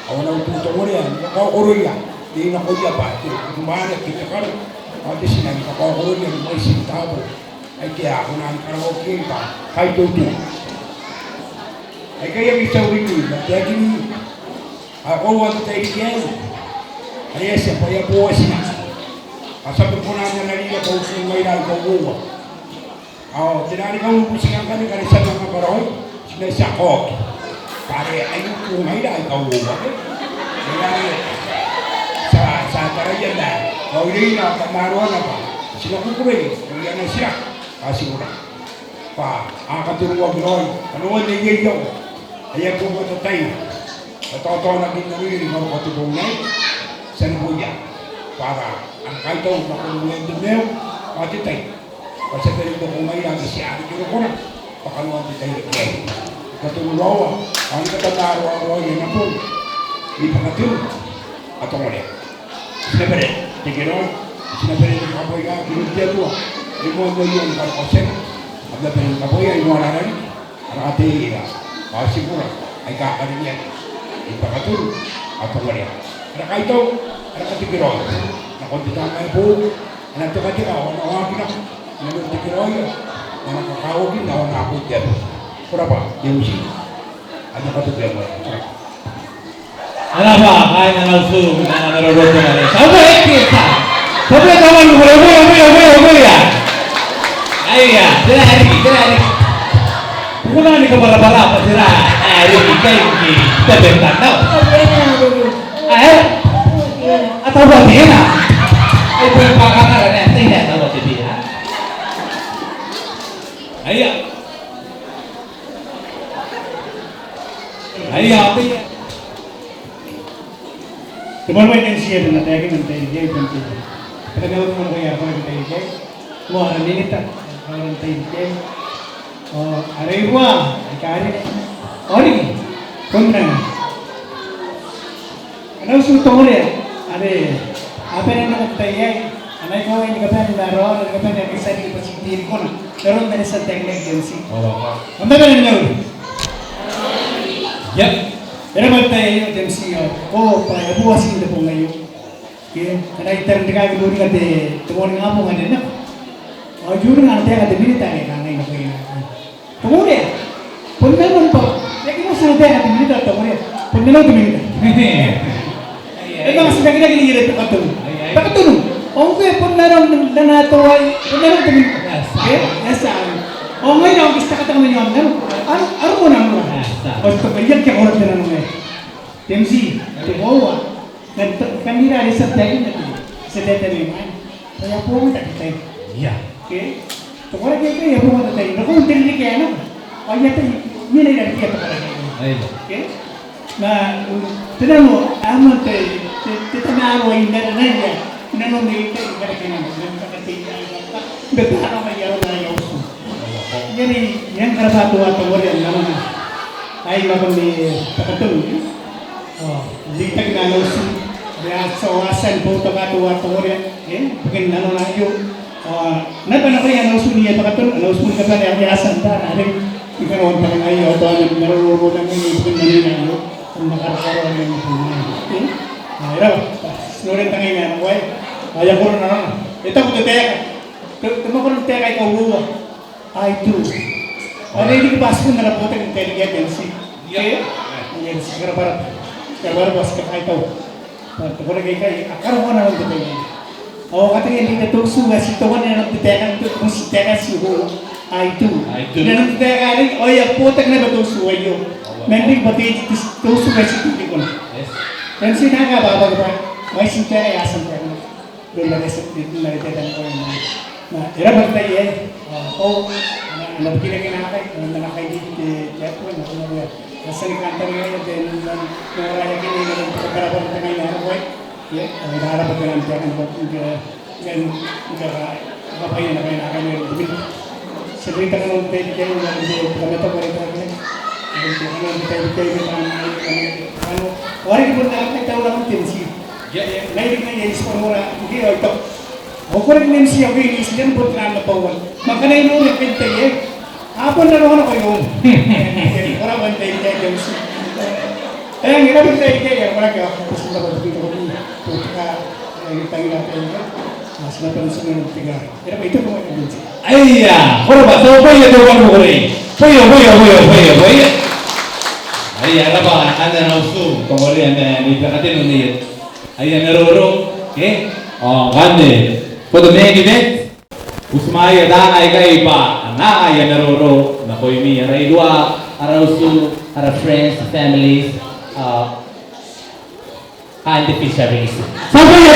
Kau na ututo mo riyan. Kau kuroy yan. Di na ko diya ba? Kumahanap kita ka rin. Pati sinabi ka kau kuroy yan. May sintabo. Ay kaya ako na ang karaoke pa. Kahit tuto. Ay kaya bisa wingi, lagi ni. Ako want to take again. Ay siya pa ya buwas na. Pasabot ko na nalila ko kung may nagkaguwa. Tinari ka upusingan kami sa mga baroy. Sila siya ko. Pare ay kung may nagkaguwa. Kaya sa tarayan na. Hindi na kamaruan na pa. Sila kukuwi. Kung yan na siya. Kasi muna. Akaturuwag roy. Ano ang nangyayong? Ayan po matatay. Totoo naging narinig ako katubungan sa nabuya para ang kaitaw na kulungan din niyo matitay. Kasi tayo ito kung may lagi siya ang kino ko na pakaluan din tayo kaya. Katulurawa, ang katatarawa yan na po. Hindi pa katulog. At ang ulit. Sinabarin, tigiron. Sinabarin ng kapoy ka, kinudya doon. Imo mo yung karkosen. At nabarin ng kapoy ay nuwala rin. Ang ate siguro ay kakarin yan. Ipakatul atau meriah. Ada kaito, ada katigiro. Na konti tama po. Ana to katigiro, na wagi na. Na katigiro yo. Na kakawin na na po diyan. Pura pa, yung si. Ada katigiro. Ano ba? Kaya na nauso na naroon na rin. Sampai kita. Sampai kawan boleh ya. Ayo ya, terhari. Bukan ni kepala-kepala apa sih lah? Ini kita bentar tau. Atau buat dia nak? Ibu yang pakar ada tidak tahu buat dia. Ayo. Teman-teman yang siap dan nanti akan nanti dia nanti. Kita kalau teman kaya apa nanti dia. Wah ini tak kalau nanti dia. Araywa, ikari, ori, kumna. Ano suto ulit? Apa yang nak tayo? Anay ko ay nagkapan laro, nagkapan na isa ni pasitiri ko na. Karon na sa technique agency. Ang tagal na niyo. Yep. Pero ba tayo yung agency ko para buwasin na po ngayon. Okay, kanay tarang ka guluri ka de, tumon nga po ngayon na. Juro nga tayo ka de minita ay kanay na kayo. Kemudian, pun po, lagi mo sa natin at minita ito, pun meron tuminita. Mga sabi na ginigirit ang katulong. Pakatulong. Okay, pun meron na nato ay, pun meron tuminita. Nasaan? O ngayon ako, gusto ka tangan niyo, ano mo na mo? O ito, kaya kaya oras na naman eh. TMC, tibawa, kanina rin sa tayo natin, sa data naman. Kaya po mo tayo. Okay? तो बोले कि ये वो होता है लोगों को दिल्ली के है ना और ये तो ये नहीं रहती है तो करेंगे ओके ना तेरे लो आम ते तो मैं वो इंदर नहीं है ना लो नहीं तो करेंगे ना मैं कहती हूँ बेचारा मैं यार ना ये उसको ये नहीं yang kerasa tua तो बोले ना ना आई बाबा ने पकड़ lihat na lo si dia sawasan po to tua to boले bukan na lo na yo Napa kaya ang usuniya pakatul, ang usun ka pa niya asan ta, naring ikaroon pa nga iyo, ito ang narurubutan ng ibig na niyo, kung nakarakaroon ng ibig na niyo. Iraw, sinurin tangay nga, way, ayaw ko na naman. Ito ko tuteka, tumakon ng teka ikaw huwa, I do. Ano hindi ko pasko na naputan ng intelligence, okay? Yan, sigara bas ka kahit ito. Tumakon na kayo, akaroon na naman tuteka. Oh, katanya hindi natuso nga si Tuwan na nagtitekan kung si Tekan si Ho. I do. Na nagtitekan rin, o yung putak na batuso ayo. Mending pati tuso nga si Tuwan ko na. Yan sinaga, babag ba? May sinta ay asam ka na. Doon na nagtitekan ko yun. Irabag tayo eh. O, nagkinakinakay. Nanakay dito kaya po. Nasa nikanta rin ngayon. Naraya kinina ng pagkarapon ng tangay na araw. Ya, ada apa dengan jangan buat juga apa yang akan lebih cerita kalau kita yang kami tahu mereka kan kita kalau orang pun tak tahu lah tensi naik yang semua dia itu orang tensi yang ini sedang berjalan lepas makanya ini orang kita ya apa nak orang orang bantai tensi ngira bisa yang mereka sudah begitu kita natin mas napansin ng tiga. Pero ito po ay din. Ay, hora ba? So, boy, ito ba mo rin? Boy. Ayah apa? Anda nausu, kemudian di perhatian unit. Ayah neroro, okay? Oh, gande. For the main event, Usmaya dan ayah iba, na ayah neroro, na koi mi aray dua, arausu, ara friends, families, and the fisheries. Sampai ya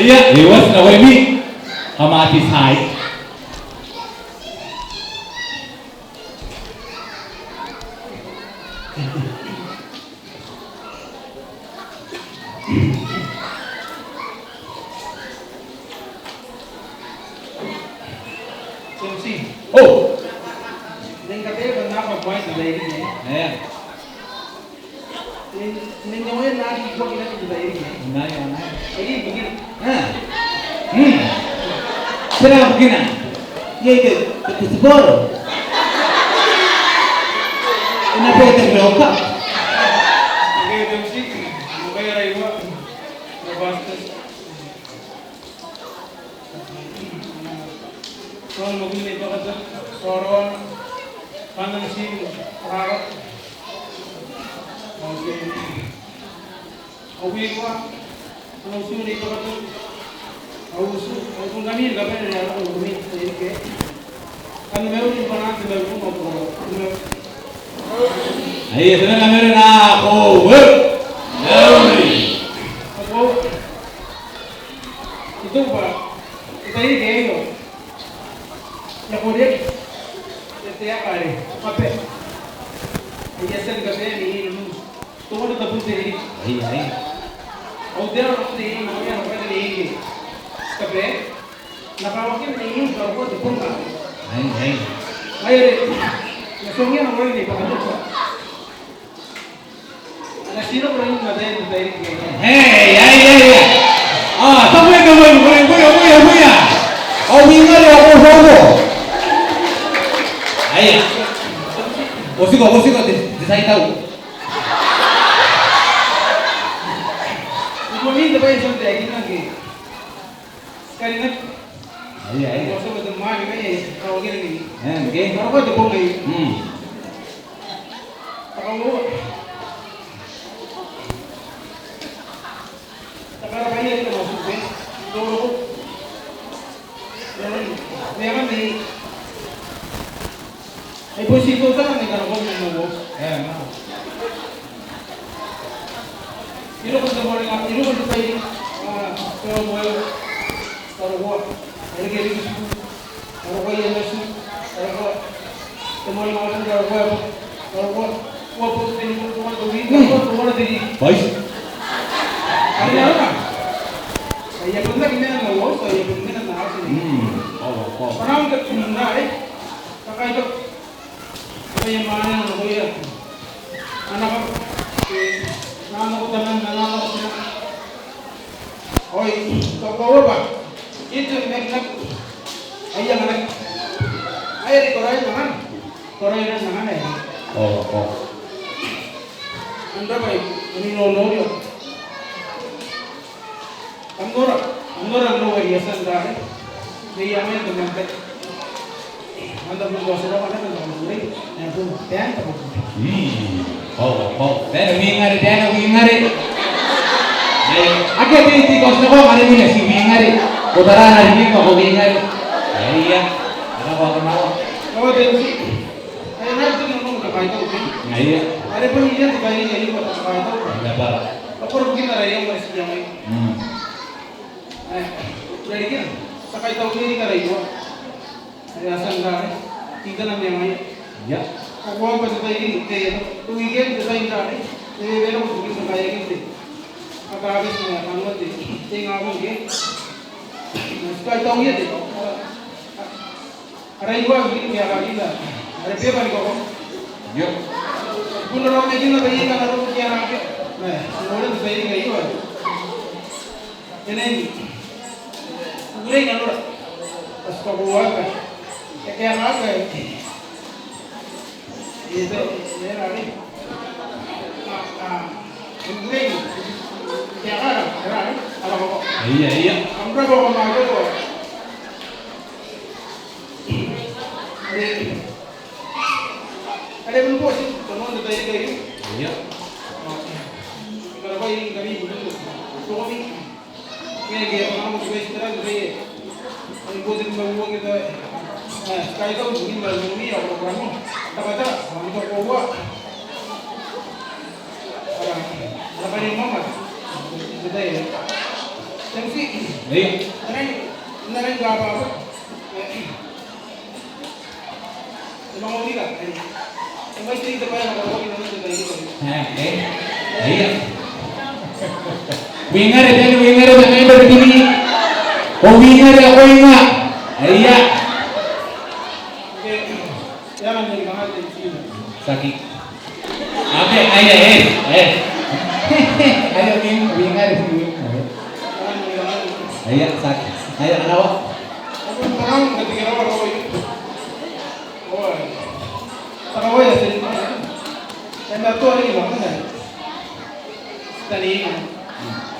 iya, iwas na koi mi, kamatis high. Oh, Neng katanya kan apa buat sudah ini? eh, Neng kamu nari kok kita sudah ini? nah ya, nah. Ini begini. Serang begini, ya itu, sebor. Kenapa itu berokap? Oke, musik. Mungkin ada ibu. Ngebahas. Soal mobil itu kan soron kanan sih rawat. Oke. Oke gua kalau usul itu kan usul kami nggak pernah ada orang kami ini ke kan memang di mana kita mau ngobrol. Ayo, sudah kamera na ako, Ako itu pak kita ini kayak ya kemudian setiap hari apa biasa kita ini tuh ada tabung sendiri Iya. udah waktu ini namanya apa ini tapi nakawakin ini kalau tuh pun nggak ayo langsungnya namanya ini pak ada siro orang nggak ada yang dari Hey, ya. Ah, sampai ke buya. Oh, wingar ya, oh. Ayo. Bosiko, saya tahu. Ini apa yang sudah ini lagi? Sekali nak. Ayo. Bosok betul mana ini? Kalau gini. Oke. Kalau kau tu pun lagi. Kalau sekarang ini kita masuk ke dulu. Memang ni. Ibu situ kan ni kalau kau mau. Ini pun semua orang, ini pun supaya kalau buat, ini kiri situ, kalau kau yang masuk, kalau semua orang kalau buat pun ini pun semua tadi. Baik. Ada apa? Saya pun tak kena ngawal, saya pun kena ngawal sini. Oh. Orang tak kena kakak itu, saya mana nak boleh? Anak aku tangan aku. Oi, kau apa? Itu nak ayah anak. Ayah di korai jangan ya. Oh. Anda baik, ini lono. Angora no variación dare de llame de mente anda por dos horas para no morir en tu tiempo Oh. Dan mingari. Ayo, agak binti kau sekolah hari ini sih mingari. Putaran hari ini kau mingari. Iya. Ada kau kenal? kau tensi ayah nak tu ngomong tak baik tu Iya. ada pun dia tak baik jadi buat tak baik tu Ada apa? apa mungkin ada yang masih yang lain jadi kan sakai tahu ini kan itu ada asal dah kita nak yang lain Ya. aku apa saja ini tu weekend kita ini dah ini belum mungkin sakai ini apa habis ni angkat ni tengah mungkin sakai tahu ini ada ibu begini dia lagi dah ada apa ni kau Yo. pun orang ni kita bagi kan orang kian apa semua orang tu bagi kan itu ini Mulai kan orang, pas kau buat kan, kayak apa? Itu, ya lari. Mulai, kayak apa? Lari, apa kau? Iya. Kamu berapa kau makan tu? Ada pun bos itu, teman kita ini kayak gitu. Iya. Kalau kau ini kami betul, so kami dia pengalaman juga istirahat juga. Kalau bos itu bawa kita, sekali kau mungkin baru ini atau kamu, kata kamu tu kau buat. Apa ni mama? Kita ini. Tapi, Nari nggak apa-apa. Emang mau tidak? Emang istri kita bayar kalau kita nanti gitu. Iya. Winger jangan berdiri. Oh winger ya kau ingat? Iya. Oke, jangan jadi banget di sini. Sakit. Oke, ayo ayo winger. Ayo sakit. Ayo kenapa? Aku tenang ketika awal kau itu. Oh, kalau ya sih. Saya tahu hari ini mana? Tadi.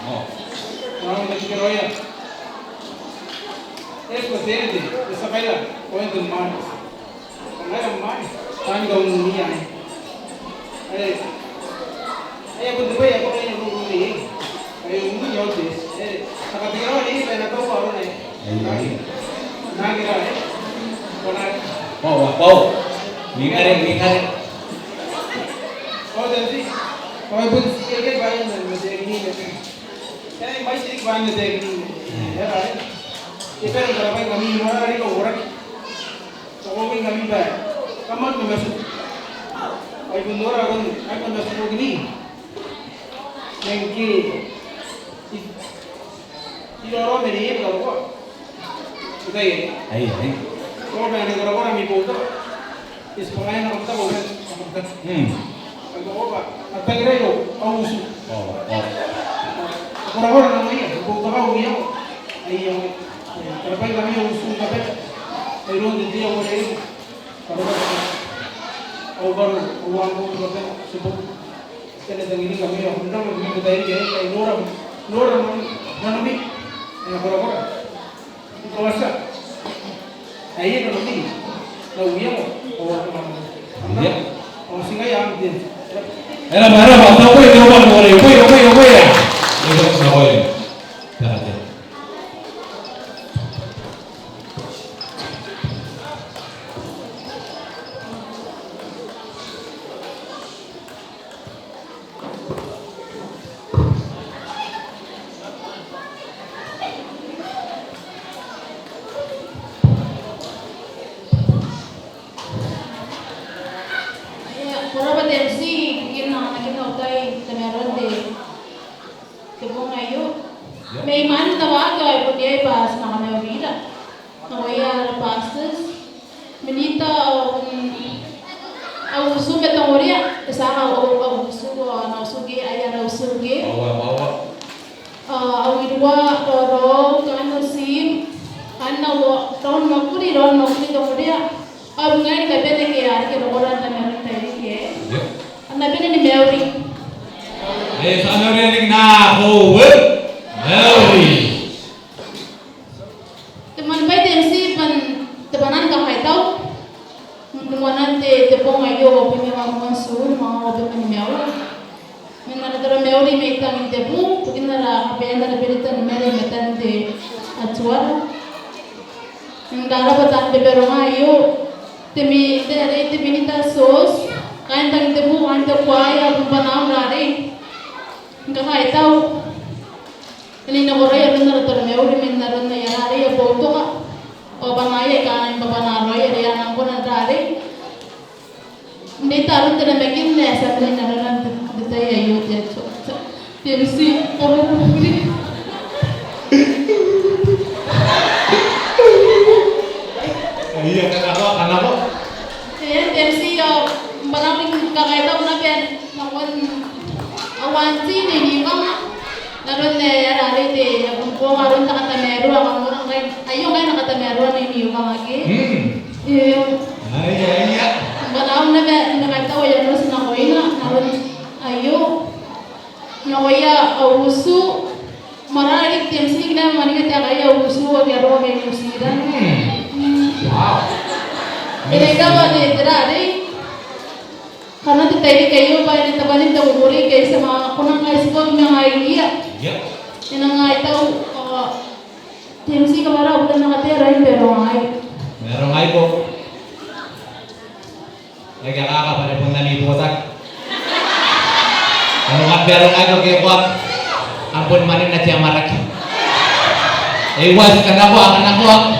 Oh. Orang ketika awal ya. Kau sendiri, sesuatu kau itu mana? Kalau mana? Tanya kau ni ya. Ayah betul ya kau ini dulu ni. Ayah ini jauh deh. Ketika awal ini saya tahu baru ni. Nah kira ni. Wow. Winger. Oh jadi, kau pun sikit banyak macam ini. Saya masih sikit banyak macam ini. Ya kan? Kita ni kalau kami mana ni kau orang, kau kami bayar. Kamu tu masuk. Kau pun orang aku masuk begini. Mungkin ini orang ni kalau kau, kita ini. Ayo. Kau bayar kalau orang ni kau tu. Is pengen nak kita boleh. Kalau apa? Apa kira itu? Kau usul. Oh. Orang-orang namanya, kau tahu dia. Ayah. Kalau kami usul tapi, orang dia orang ini. Kalau baru uang kau berapa sebut. Kena dengan ini kami orang kita ini kayak orang mana ni? Orang-orang. Itu apa? Ayah kalau ni, tahu dia. Iya. Oh singa yang dia. Era, tahu ya, boleh ya. Ini tak boleh. Dah. Pura potensi bikin anak kita utai temeron de tebong ayo may man tawaga ko dia pas na kami vida nawaya pastes minita au sume tamoria sa au sugo na sugi aya na sugi Bawa. au idwa ro kano sim anna wo ron makuri tamoria au ngai ka pete ke ar ke ora temeron tai ke Anda bina ni Mary. Sana rin na Howard Mary. Teman baik tensi tebanan kahai tau. Tebanan tepong ayo punya orang sur mau punya Mary. Menara tera Mary metan tebu, pukin nara apa yang nara beritan Mary metan te acuar. Nara betan beberapa ayo temi dari teminita sos. Kain tang tebu anda kuaya pembanam lari, enggak kaya tahu. Ini nak orang yang benar benar mewah di mana ya lari ya foto kak. Oh bangai kan pembanam lari ya yang aku nanti lari. Ini taruh tidak bikin nesa ini nanti kita ya yuk ya cok. Tensi orang ini. Iya kenapa? Ya tensi ya. Maraming kakaiba na pen awan sini ni kama naron ne yarari te ko maron ta katameru ang orang kay ayo kay nakatameru na ni kama ki iyo Iya. Banam na ba nakatawa yan ros na koina naron ayo nawaya ausu marari tensi na maniga ta kaya ausu wa garo kay musidan wow. Ini kawan ni terari Karena tadi kayo ba ni tabanin daw umuri kay sa mga kunang high school nga iya. Yeah. Ina nga itaw TMC kamara udah nakatira pero ay. Meron nga po. Nagkakaka pa rin pong naliputan. Ano nga pero nga ko kaya po ampun manin na siya maraki. Iwas ka na po ang anak ko.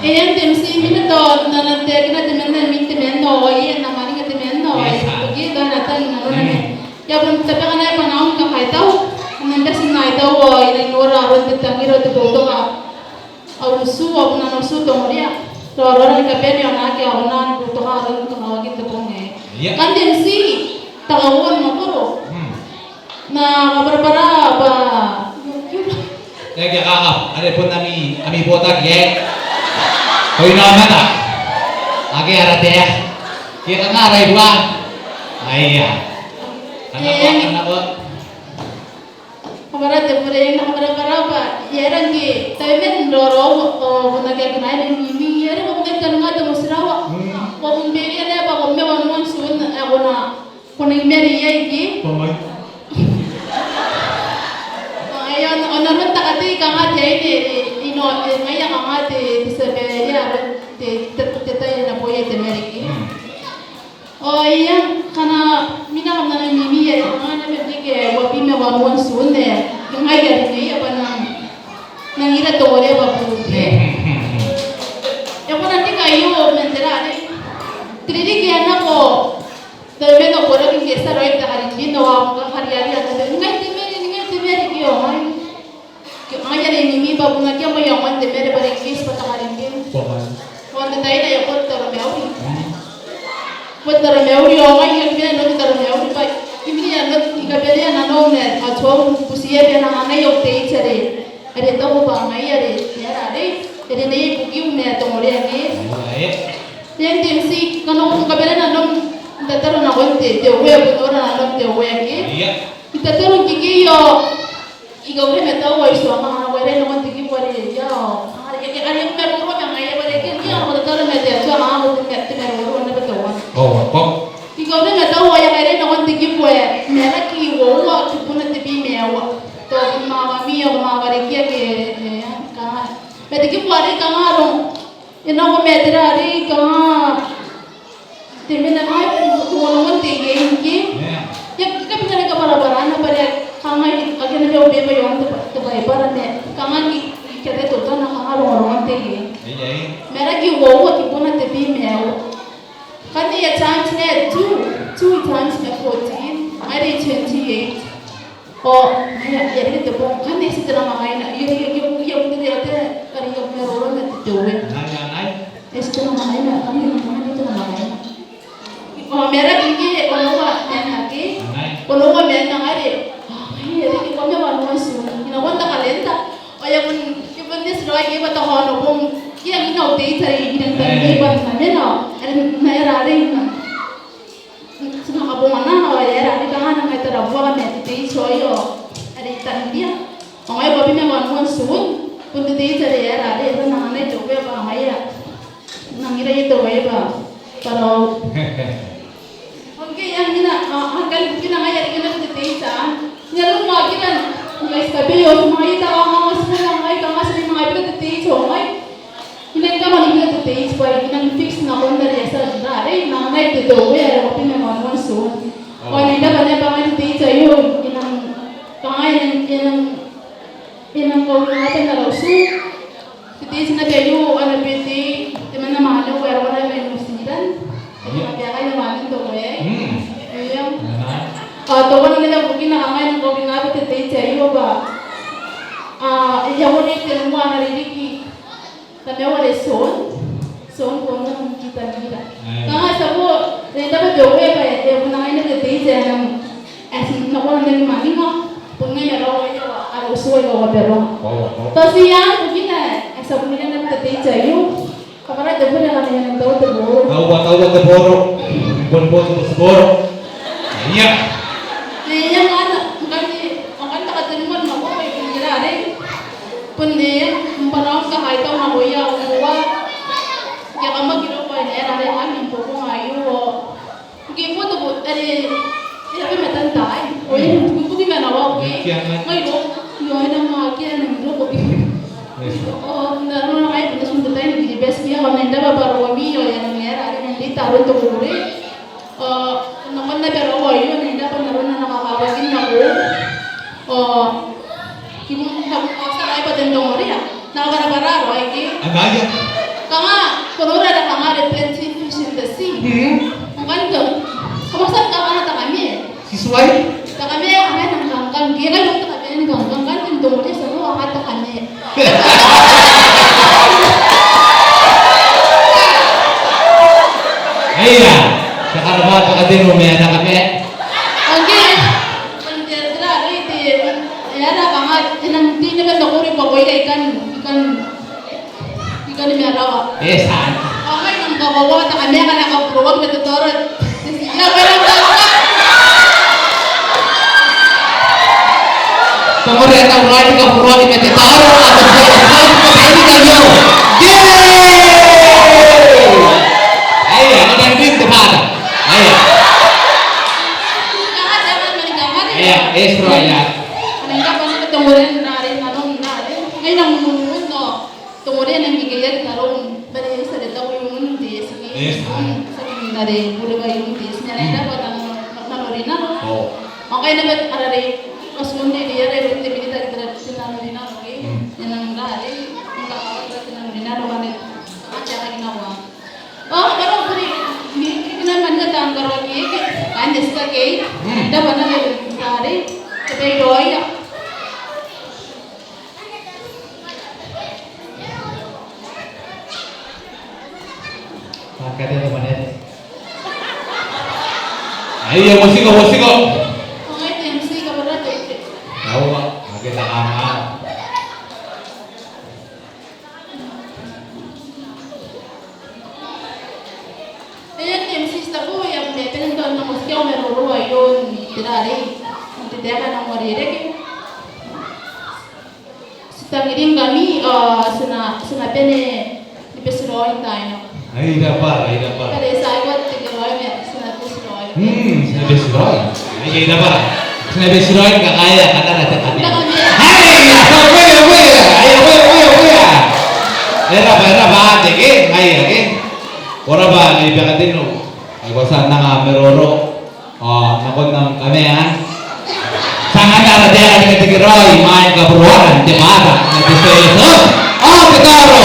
Ayan TMC minuto na nantiyak na timendo ayan naman nga timendo ay pagi doon natin ano na ya pun tapi kan ay panahon ka kaitaw nanda sinaitaw ay nagnora ron tangiro tuto ka ausu apna nusu to moria to ron ka peni ona ke ona tuto ka ron to mawagin to ponge kan TMC tagawan mo puro na kabara ba Nagkakaka ano po ami botak ye. Hoy naman ah. Agi arate ya. Kita ngaray buwan. Ayya. Anak ko. Kamara te pura yang kamara ba. Yerang ki taimen loro o nagaganaay ni mimi yere ko kay tanunga te musrawa. Ko kumbiri na ba ko me wanwan sun ako na kuning meri yai ki. Pamay. Ayan onaron takati kanga te ino ngaya kanga te seberia te tayo na boya te meri ki. Oh iya, karena mina kamna na mimi ya, nga na bibigay wapi me wanwan sun ne, yung ay gari ya pa nang ira tore ba puti. Ya ko nanti kayo mentera ni. Tridi kaya na ko. Debe no pora ki gesta roi ta hari ni no am ka hari ata de ngai temeri kiyo ay. Ki aya ni mimi ba bunga kya mo yang wan temeri bare kis pa ta hari ni. Wanda tayo na ya ko toro meawi. Betul meuri orang yang biasa nak betul meuri pak. Ini yang nak tiga beli yang nano ni, acor kusia dia nak anai yang teh cari. Ada tahu bang ai ada, ada ni bukiu ni atau mulai ni. Yang TMC kalau tiga beli nano kita tahu nak orang teh web orang nano teh web ni. Kita tahu kiki yo, ika boleh metahu wajib sama anak wajib nano kiki boleh yo. Ada yang mereka yang ai boleh kiki yang kita tahu metahu so anak boleh metahu orang nano betul. Oh, kok? Ikaw na nga daw ay kaya na konti kipwe. Mera kiwo wa kupuna tibi mewa. To mama mia mama barikia ke ka. Pwede kipwari ka nga ro. Ina ko medra ri ka. Timi na ay tuwang tige inki. Ya kami na ka para na pare kangay agin na obe ba yon to ba para ne. Kangan kete to na ka ro tige. Mera kiwo wa kupuna tibi mewa. Kan dia times net 2 times 14 ada 28. Oh, ya jadi itu kan dia sedang main. Yang dia ada kali yang merorong itu jauh. Sedang main kan dia sedang main. Oh, mereka gigi kalau main lagi. Kalau main ada. Iya, jadi kami baru masuk. Ini orang tak kalenda. Oh, yang pun dia sudah lagi bertahan. Yang ini udah cari yang tadi mana ada naya ada sudah kabung mana ya ada kan nggak terbuat nanti soyo ada ikan dia orang babi memang monsun pun tadi cari ya ada itu namanya coba apa maya nangira itu apa kalau oke yang ini akan kita ngaya kita tadi cah nyalun mau kita nggak sekali yo maya tak mau semua maya kamu sering maya kita tadi coba Ini kan malah kita tuh supaya kita fix nak dari asal dah. Ada nama itu tu, ada apa yang mahu masuk. Oh ini dah banyak banget itu cayu. Inang kau apa yang lalu Kita sini cayu ada peti. Teman malu orang yang musiran. Kita biar kaya malu tu Iya. Tuan kita mungkin nak main kau ingat itu cayu apa? Yang mana temu anak ini tapi awal son kono kita mira. Kaya sabo, renda ba jowe ba e bunay na dete janam asin na wala na mani mo. Punga ya raw ya aro suwe ga wabero. To siya bugina asa bunina na dete jayo. Kapara jabo na kanya ng tawo tebo. Tawo tebo. Bon tebo. Iya. Iya nga kan takatulungan mo ko ay pinirare. Kundi parang kahit ang mahuya uwa kaya kama gino ko era re amin po kung ayo Tapi matantay. O yun, bugi man ako, okay? Ngayon, yun ang mga kaya ng grupo. Oo, naroon na kayo, punta sunod tayo, nag-best niya, kung nanda ba para wami, o yan ang mayara, rin ang dita, rin ito kuri. Naman na pero ako, yun, hindi ako naroon na nakakawagin ako. Sa kayo pa din dong rin, nakabara-bara, okay? Agaya. Kanga, kunura na kanga, reflective fish in the sea. Ang ganito, kamusta ka na kami? Sisway? Kami ng hanggang, kaya kayo ng kami ng hanggang, ganito dong rin, sa mga kata kami. Iya, sekarang ka din umiyana kami. Okay. Claro, na kanga, hindi naman nakuri pa ko ikan ni Merawa. Saan? Okay, nang kawawa, kami ka nakapruwag, matutorot. Siya ka lang Kemudian ang rani ka puro ni Metitaro atau ini kayo. Yeay! Ayo, ada yang gitu pada. Ayo. Ayo, estro ya. Meningkat pasti ketemuan narin nanong narin. Ngayon ang mununod no. Tumurin ang bigayat narong bali sa dito yung dis. Sa narin puro ba yung dis niya na dapat ang manorin na. Oh. Okay na ba arare masundi dia re pinita kita sinanorin na okay. Yan ang narin. Ang kakawat na sinanorin na romanet. Acha ka ginawa. Pero puri hindi naman ka tang karon ni kandes ka kay. Dapat na narin. Tapi doya. Makanya teman-teman. Ayo musik. Okay, TMC ka ba na ito? Tahu Pak, kita aman. Ayan, TMC sa ko, yung depende doon ng musik ako meruro ayun, tirari. Ang titeka ng marirek. Sa tangirin kami, sinabi ni Pesroy tayo. Ay dapat. Pero sa iwan, tigiroy, sinabi Pesroy. Sinabi si Roy. Ay dapat. Sinabi si Roy kakaya kata natin kami. Hai, ayo. Era ba deke, ay. Ora ba ni pakatin no. Ay kosan na nga meroro. Nakon ng kami ha. Sangat ada dia dengan tigiroy, main ke peruahan di mana? Nanti saya Petaro.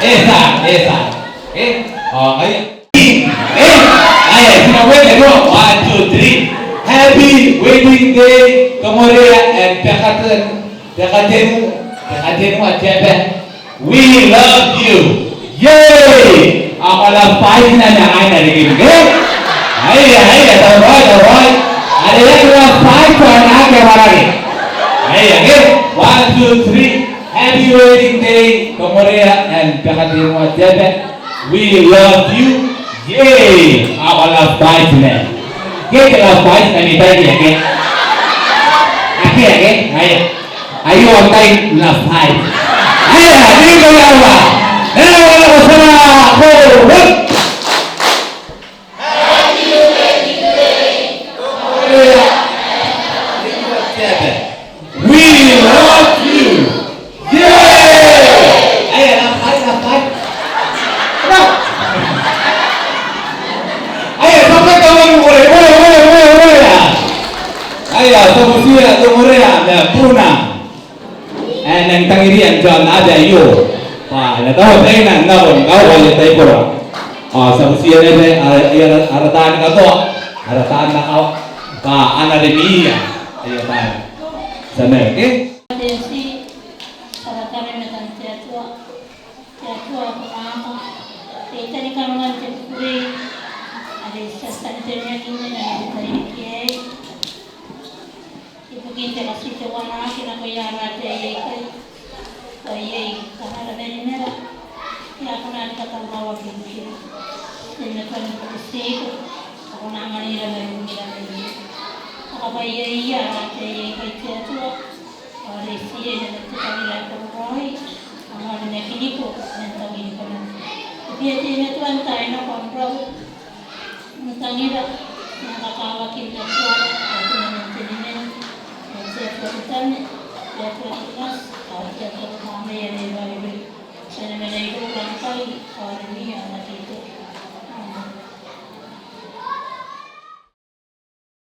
Esa. Ayo, kita wait dulu. 1, 2, 3. Happy wedding day, Komorea and Pekatenu Atebe. We love you. Yay! Amalah pahin na ay narigin. Ayo, Roy. Ada yang dua five ko na kemaragi. Ayo, 1, 2, 3. Happy wedding day, Komorea and Pekatenu Atebe. We love you. Yay! Amalah pahin na. Kita love pahin na ni tadi ya, Ayo. Ayo ontai love pahin. Ayo, ini kau apa? Wala sana. We love you. Yay! Ayo, love pahin. Ayo, sampai kamu boleh. Ayo, Komorea, Puna. Nang tangirian John ada yo. Na tahu tayo na naon kau wala tayo pura. Sa usia na arataan ka to. Arataan na kau ana remiya. Ayo tayo. Sana okay? Desi saratane metan teatua apa kita ni kamungan tekuri ada sastan ternya kini na dari kiai ibu kita kasih tawana kina ko yara te kai kahara dari merah ya kuna kata bawa kini ini kan sih aku nangani dari apa iya te kai teatua Resiye na kami lang Roy ang mga nakiniko ng tawin ko na. Ibiyati na ito ang tayo na kontrol. Tangira, nakakawakin na suara, ako naman sininin, nagsiya ko sa tani, kaya ko lakas, kaya ko